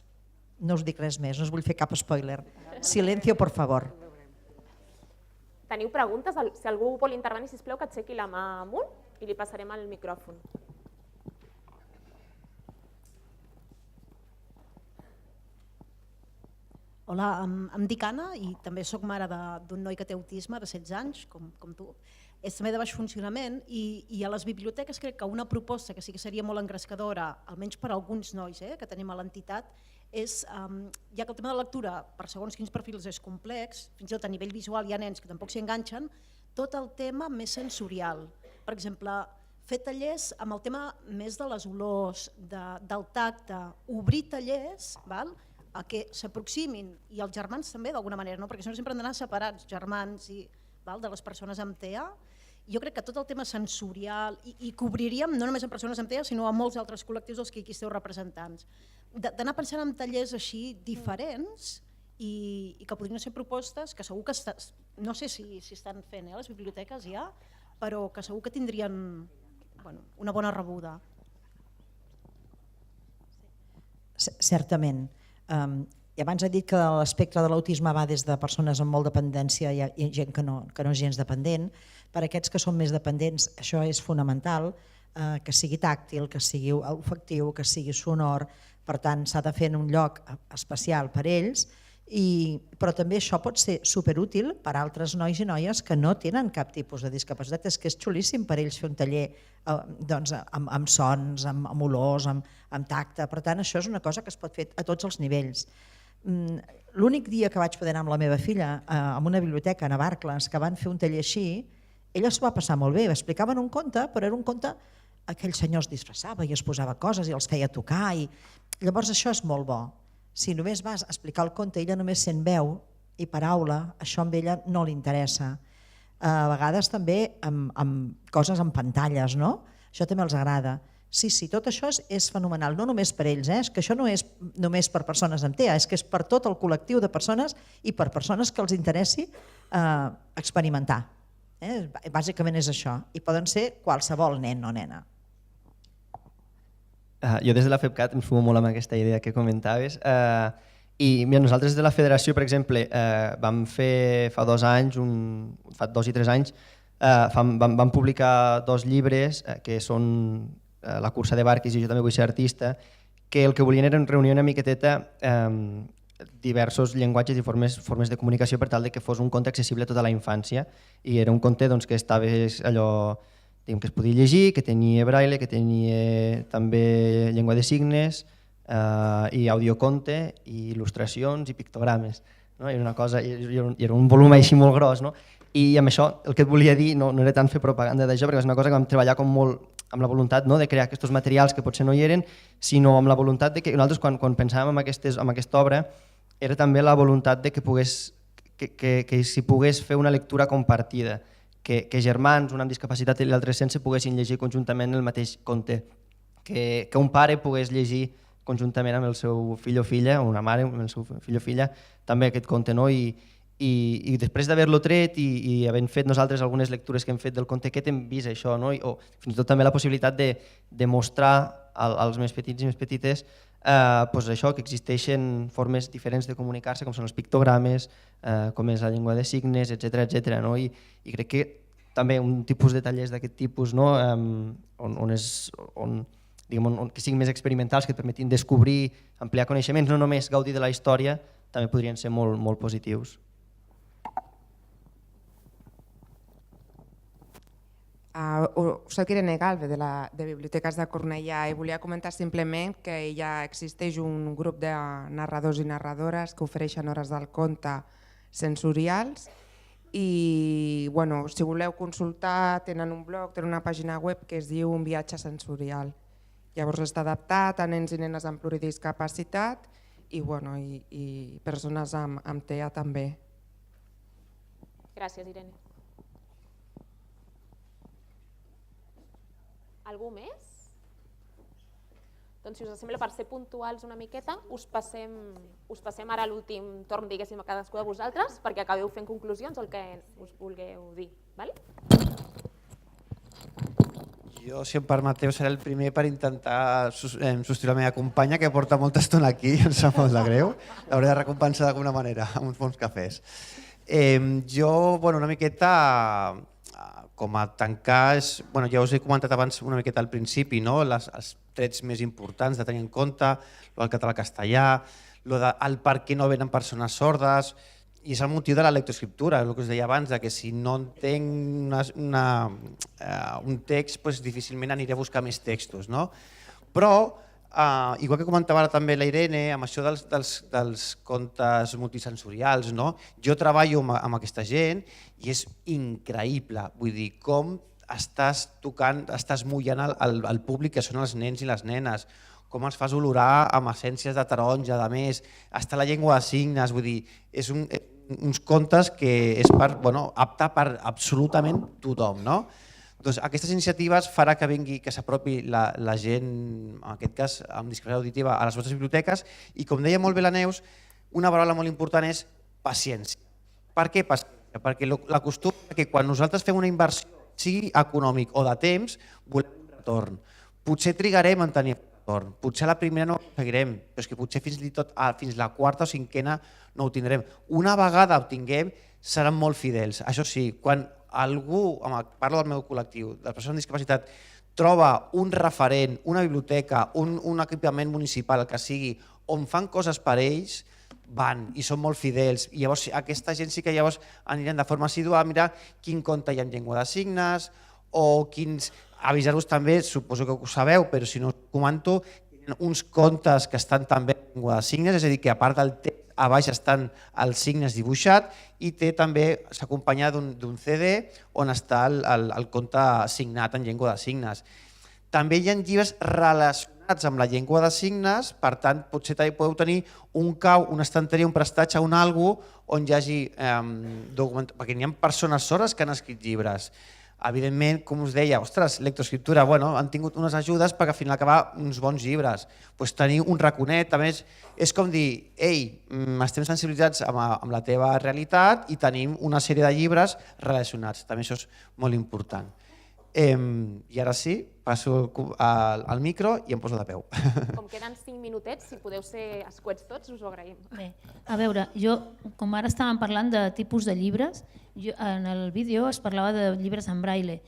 No us dic res més, no us vull fer cap spoiler. Silencio, por favor. Teniu preguntes? Si algú vol intervenir, sisplau, que aixequi la mà amunt i li passarem el micròfon. Hola, em dic Anna i també sóc mare d'un noi que té autisme de 16 anys, com tu. És també de baix funcionament i a les biblioteques crec que una proposta que sí que seria molt engrescadora, almenys per a alguns nois que tenim a l'entitat, és, ja que el tema de lectura per segons quins perfils és complex, fins i tot a nivell visual hi ha nens que tampoc s'hi enganxen, tot el tema més sensorial. Per exemple, fer tallers amb el tema més de les olors, del tacte, obrir tallers, a que s'aproximin, i els germans també d'alguna manera, perquè si no sempre han d'anar separats, germans de les persones amb TEA. Jo crec que tot el tema sensorial, i cobriríem no només amb persones amb TEA, sinó amb molts altres col·lectius dels que aquí esteu representants. D'anar pensant en tallers així diferents i que podrien ser propostes que segur que, no sé si estan fent a les biblioteques ja, però que segur que tindrien una bona rebuda. Certament. I abans he dit que l'espectre de l'autisme va des de persones amb molt dependència i gent que no és gens dependent. Per a aquests que són més dependents això és fonamental, que sigui tàctil, que sigui olfactiu, que sigui sonor, per tant s'ha de fer en un lloc especial per ells, però també això pot ser superútil per a altres nois i noies que no tenen cap tipus de discapacitat. És que és xulíssim per ells fer un taller amb sons, amb olors, amb tacte. Per tant, això és una cosa que es pot fer a tots els nivells. L'únic dia que vaig poder anar amb la meva filla a una biblioteca a Navarcles que van fer un taller així, ella s'ho va passar molt bé. Explicaven un conte, però era un conte aquell senyor es disfressava i es posava coses i els feia tocar. Llavors això és molt bo. Si només vas a explicar el conte, ella només sent veu i paraula, això amb ella no li interessa. A vegades també amb coses en pantalles, no? Això també els agrada. Sí, tot això és fenomenal, no només per ells, és que això no és només per persones amb TEA, és que és per tot el col·lectiu de persones i per persones que els interessi experimentar. Bàsicament és això, i poden ser qualsevol nen o nena. Jo des de la FEPCAT em sumo molt amb aquesta idea que comentaves i nosaltres de la federació, per exemple, vam fer fa 2 anys, fa 2 i 3 anys, vam publicar 2 llibres que són La cursa de barquis i Jo també vull ser artista, que el que volien era reunir una miqueteta diversos llenguatges i formes de comunicació per tal que fos un conte accessible a tota la infància, i era un conte que estava allò que es podia llegir, que tenia braille, que tenia també llengua de signes, i audioconte, i il·lustracions i pictogrames. Era un volum així molt gros. I amb això el que et volia dir no era tant fer propaganda d'això, perquè és una cosa que vam treballar molt amb la voluntat de crear aquests materials que potser no hi eren, sinó amb la voluntat que nosaltres quan pensàvem en aquesta obra era també la voluntat que s'hi pogués fer una lectura compartida, que germans, un amb discapacitat i l'altre sense, poguessin llegir conjuntament el mateix conte, que un pare pogués llegir conjuntament amb el seu fill o filla, o una mare amb el seu fill o filla, també aquest conte. I després d'haver-lo tret i havent fet nosaltres algunes lectures que hem fet del conte aquest, hem vist això, o fins i tot també la possibilitat de mostrar als més petits i més petites doncs això, que existeixen formes diferents de comunicar-se, com són els pictogrames, com és la llengua de signes, etc. No? I crec que també un tipus de tallers d'aquest tipus, no? Que siguin més experimentals, que et permetin descobrir, ampliar coneixements, no només gaudir de la història, també podrien ser molt, molt positius. Soc Irene Galve de Biblioteques de Cornellà i volia comentar simplement que ja existeix un grup de narradors i narradores que ofereixen hores del conte sensorials i si voleu consultar tenen un blog, tenen una pàgina web que es diu Un viatge sensorial. Llavors està adaptat a nens i nenes amb pluridiscapacitat i persones amb TEA també. Gràcies, Irene. Algú més? Doncs si us sembla, per ser puntuals una miqueta, us passem ara a l'últim torn, diguéssim, a cadascú de vosaltres, perquè acabeu fent conclusions o el que us vulgueu dir. Jo, si em permeteu, seré el primer per intentar substituir la meva companya, que porta molta estona aquí, em sap molt de greu. L'hauré de recompensar d'alguna manera, amb uns bons cafès. Jo, una miqueta... Com a tancar, ja us he comentat abans una miqueta al principi, els trets més importants de tenir en compte, el català-castellà, el per què no venen persones sordes, i és el motiu de la lectoescriptura, el que us deia abans, que si no entenc un text, difícilment aniré a buscar més textos. Però, igual que comentava ara també la Irene, amb això dels contes multisensorials, jo treballo amb aquesta gent i és increïble, vull dir, com estàs tocant, estàs mullant el públic, que són els nens i les nenes, com els fas olorar amb essències de taronja, de més, està la llengua de signes, vull dir, és uns contes que és apte per absolutament tothom, no? Doncs aquestes iniciatives farà que vingui, que s'apropi la gent, en aquest cas amb discapacitat auditiva, a les vostres biblioteques i, com deia molt bé la Neus, una paraula molt important és paciència. Per què paciència? Perquè l'acostum que quan nosaltres fem una inversió, sigui econòmic o de temps, volem un retorn. Potser trigarem en tenir un retorn, potser a la primera no ho aconseguirem, però és que potser fins la quarta o cinquena no ho tindrem. Una vegada ho tinguem, seran molt fidels. Això sí, quan algú, parlo del meu col·lectiu, de les persones amb discapacitat, troba un referent, una biblioteca, un equipament municipal, el que sigui, on fan coses per ells, van i són molt fidels. I llavors aquesta gent sí que llavors aniran de forma assídua a mirar quin conte hi ha en llengua de signes o quins... Avisar-vos també, suposo que ho sabeu, però si no us comento, uns contes que estan també en llengua de signes, és a dir, que a part del text a baix estan els signes dibuixat i també s'acompanya d'un CD on està el conte signat en llengua de signes. També hi ha llibres relacionats amb la llengua de signes, per tant, potser també podeu tenir un cau, una estanteria, un prestatge, un algo on hi hagi document, perquè n'hi ha persones sordes que han escrit llibres. Evidentment, com us deia, ostres, lectoescriptura, han tingut unes ajudes perquè al final acabar uns bons llibres. Tenir un raconet, també és com dir, ei, estem sensibilitzats amb la teva realitat i tenim una sèrie de llibres relacionats. També això és molt important. I ara sí, passo al micro i em poso de peu. Com queden 5 minutets, si podeu ser escuets tots, us ho agraïm. Bé, a veure, jo, com ara estàvem parlant de tipus de llibres, en el vídeo es parlava de llibres en braille.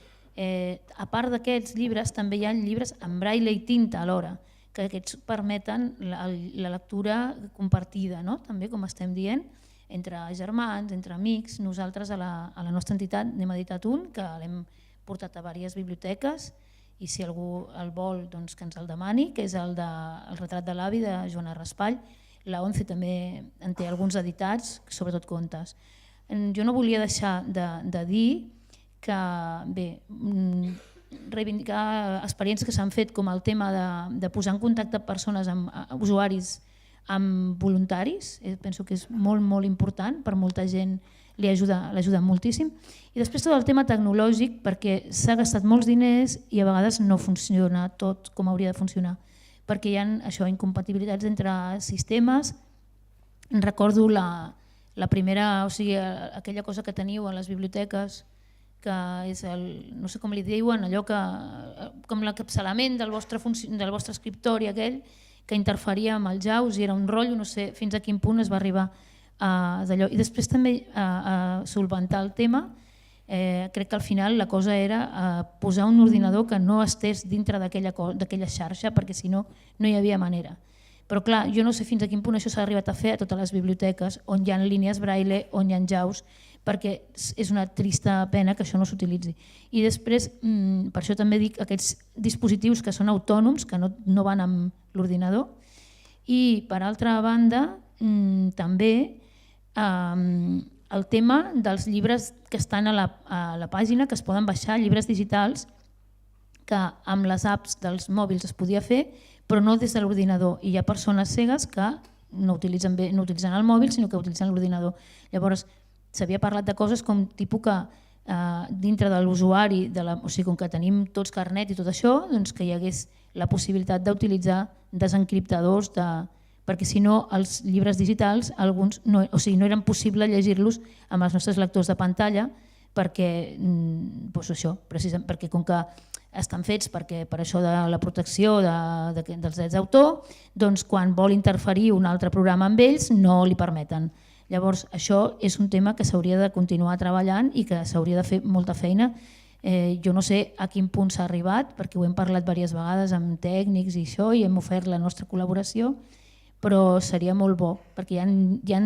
A part d'aquests llibres, també hi ha llibres en braille i tinta alhora, que aquests permeten la lectura compartida, també, com estem dient, entre germans, entre amics. Nosaltres a la nostra entitat n'hem editat un, que l'hem portat a diverses biblioteques, i si algú el vol, doncs que ens el demani, que és el retrat de l'avi de Joana Raspall. La ONCE també en té alguns editats, sobretot contes. Jo no volia deixar de dir que, bé, reivindicar experiències que s'han fet com el tema de posar en contacte persones, usuaris, amb voluntaris, penso que és molt, molt important, per molta gent l'ajuda moltíssim. I després tot el tema tecnològic, perquè s'ha gastat molts diners i a vegades no funciona tot com hauria de funcionar, perquè hi ha incompatibilitats entre sistemes. Recordo la primera, o sigui, aquella cosa que teniu a les biblioteques, que és no sé com li diuen, allò que com l'encapçalament del vostre escriptori aquell, que interferia amb el JAWS i era un rotllo, no sé fins a quin punt es va arribar a d'allò. I després també a solventar el tema, crec que al final la cosa era posar un ordinador que no estés dintre d'aquella xarxa, perquè si no, no hi havia manera. Però clar, jo no sé fins a quin punt això s'ha arribat a fer a totes les biblioteques on hi ha línies braille, on hi ha JAWS, perquè és una trista pena que això no s'utilitzi. I després, per això també dic aquests dispositius que són autònoms, que no van amb l'ordinador. I per altra banda, també el tema dels llibres que estan a la pàgina, que es poden baixar, llibres digitals, que amb les apps dels mòbils es podia fer, però no des de l'ordinador. I hi ha persones cegues que no utilitzen el mòbil, sinó que utilitzen l'ordinador. Llavors, s'havia parlat de coses com tipus que dintre de l'usuari, o sigui, com que tenim tots carnet i tot això, doncs que hi hagués la possibilitat d'utilitzar desencriptadors, perquè si no els llibres digitals, alguns no eren possible llegir-los amb els nostres lectors de pantalla, perquè com que estan fets per això de la protecció dels drets d'autor, doncs quan vol interferir un altre programa amb ells no li permeten. Llavors això és un tema que s'hauria de continuar treballant i que s'hauria de fer molta feina. Jo no sé a quin punt s'ha arribat, perquè ho hem parlat diverses vegades amb tècnics i això, i hem ofert la nostra col·laboració, però seria molt bo, perquè hi ha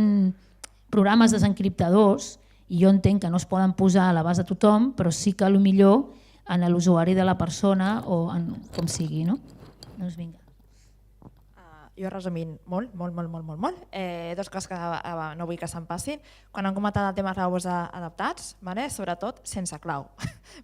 programes desencriptadors i jo entenc que no es poden posar a l'abast de tothom, però sí que potser en l'usuari de la persona o com sigui. Doncs vinga. Jo resumint molt. Dues coses que no vull que se'n passin. Quan hem comentat el tema de robots adaptats, sobretot sense clau.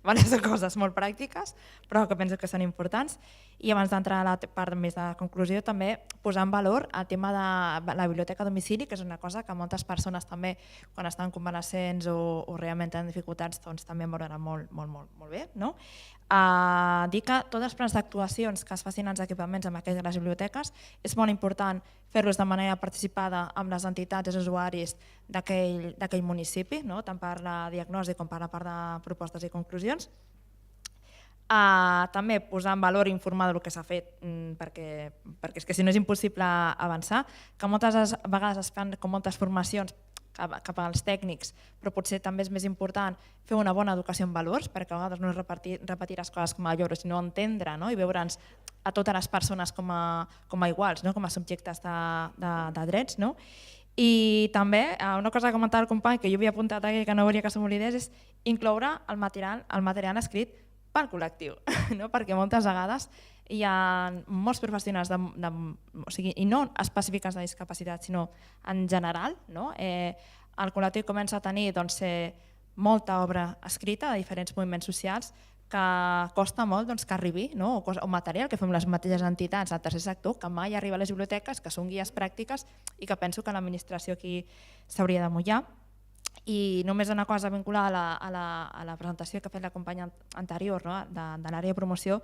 Són coses molt pràctiques, però que penso que són importants. I abans d'entrar a la part més de conclusió, també posar en valor el tema de la biblioteca a domicili, que és una cosa que moltes persones també, quan estan convalescents o realment tenen dificultats, també veuran molt bé. Dir que tots els plans d'actuacions que es facin als equipaments amb les biblioteques és molt important fer-los de manera participada amb les entitats i els usuaris d'aquell municipi, tant per la diagnosi com per la part de propostes i conclusions. També posar en valor i informar del que s'ha fet, perquè és que si no és impossible avançar, que moltes vegades es fan com moltes formacions cap als tècnics, però potser també és més important fer una bona educació en valors, perquè a vegades no és repetir les coses com a lloro, sinó entendre i veure'ns a totes les persones com a iguals, com a subjectes de drets. I també una cosa que comentava el company, que jo havia apuntat aquí que no volia que se m'oblidés, és incloure el material escrit pel col·lectiu, perquè moltes vegades hi ha molts professionals, i no específiques de discapacitat, sinó en general. El col·lectiu comença a tenir molta obra escrita de diferents moviments socials que costa molt que arribi, o material que fem les mateixes entitats del tercer sector, que mai arriba a les biblioteques, que són guies pràctiques i que penso que l'administració aquí s'hauria de mullar. I només una cosa vinculada a la presentació que ha fet la companya anterior de l'àrea de promoció,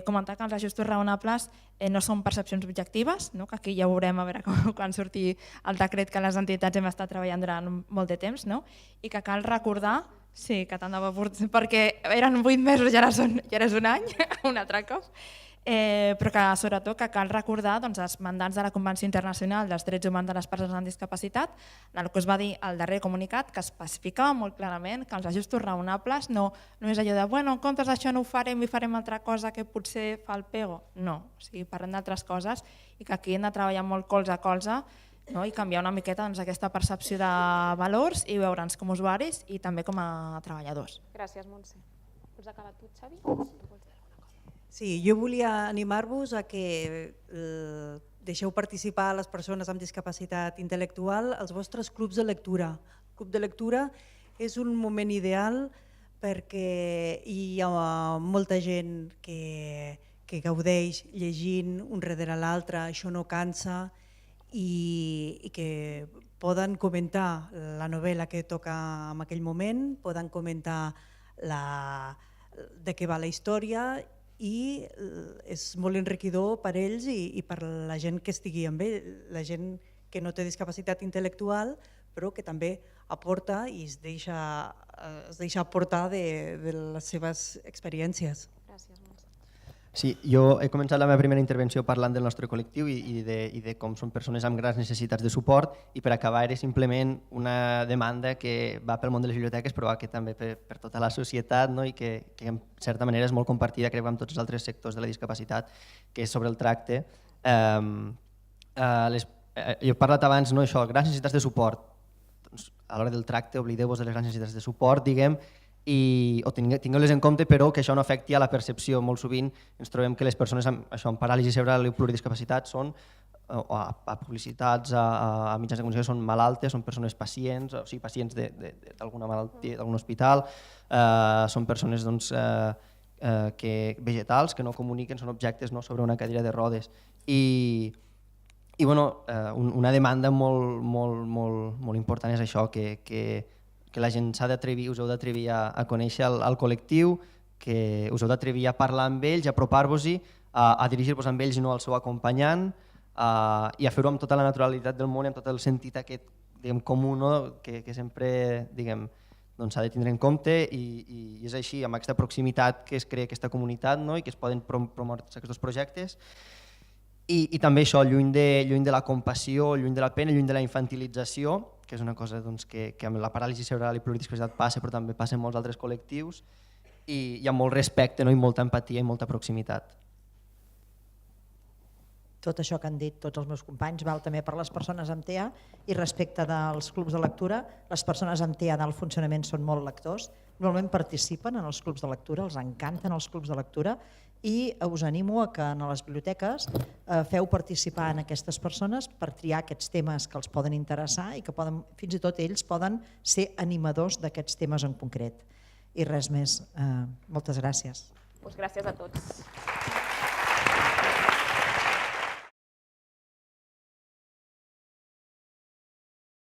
comentar que els ajustos raonables no són percepcions objectives, que aquí ja ho veurem a veure quan surti el decret que les entitats hem estat treballant durant molt de temps, i que cal recordar, sí, que tant de bo, perquè eren 8 mesos i ara és un any, un altre cop, però que sobretot que cal recordar els mandants de la Convenció Internacional dels Drets Humans de les Persones amb Discapacitat, el que es va dir al darrer comunicat, que especificava molt clarament que els ajustos raonables no és allò de en comptes d'això no ho farem i farem altra cosa que potser fa el pego. No, parlem d'altres coses i que aquí hem de treballar molt colze a colze i canviar una miqueta aquesta percepció de valors i veure'ns com a usuaris i també com a treballadors. Gràcies, Montse. Vols acabar tu, Xavi? Sí, jo volia animar-vos a que deixeu participar a les persones amb discapacitat intel·lectual als vostres clubs de lectura. El club de lectura és un moment ideal perquè hi ha molta gent que gaudeix llegint un darrere l'altre, això no cansa, i que poden comentar la novel·la que toca en aquell moment, poden comentar de què va la història, i és molt enriquidor per ells i per la gent que estigui amb ell, la gent que no té discapacitat intel·lectual però que també aporta i es deixa aportar de les seves experiències. Gràcies, Montse. Sí, jo he començat la meva primera intervenció parlant del nostre col·lectiu i de com són persones amb grans necessitats de suport, i per acabar era simplement una demanda que va pel món de les biblioteques però que també per tota la societat, no? I que en certa manera és molt compartida, crec, amb tots els altres sectors de la discapacitat, que és sobre el tracte. Jo he parlat abans, no, això, grans necessitats de suport. Doncs, a l'hora del tracte oblideu-vos de les grans necessitats de suport, diguem, o tingueu-les en compte, però que això no afecti a la percepció. Molt sovint ens trobem que les persones amb paràlisi cerebral i pluridiscapacitat són, a publicitats, a mitjans de comunicació, són malaltes, són persones pacients, o sigui, pacients d'alguna malaltia, d'algun hospital, són persones vegetals que no comuniquen, són objectes sobre una cadira de rodes. I una demanda molt important és això, que la gent s'ha d'atrevir, us heu d'atrevir a conèixer el col·lectiu, que us heu d'atrevir a parlar amb ells, a apropar-vos-hi, a dirigir-vos amb ells i no al seu acompanyant, i a fer-ho amb tota la naturalitat del món i amb tot el sentit aquest comú que sempre s'ha de tindre en compte, i és així, amb aquesta proximitat que es crea aquesta comunitat i que es poden promoure aquests projectes. I també això, lluny de la compassió, lluny de la pena, lluny de la infantilització, que és una cosa que amb la paràlisi cerebral i pluridiscapacitat passa, però també passa en molts altres col·lectius, i hi ha molt respecte i molta empatia i molta proximitat. Tot això que han dit tots els meus companys val també per les persones amb TEA, i respecte dels clubs de lectura, les persones amb TEA del funcionament són molt lectors, normalment participen en els clubs de lectura, els encanten els clubs de lectura, i us animo a que en les biblioteques feu participar en aquestes persones per triar aquests temes que els poden interessar i que fins i tot ells poden ser animadors d'aquests temes en concret. I res més, moltes gràcies. Gràcies a tots.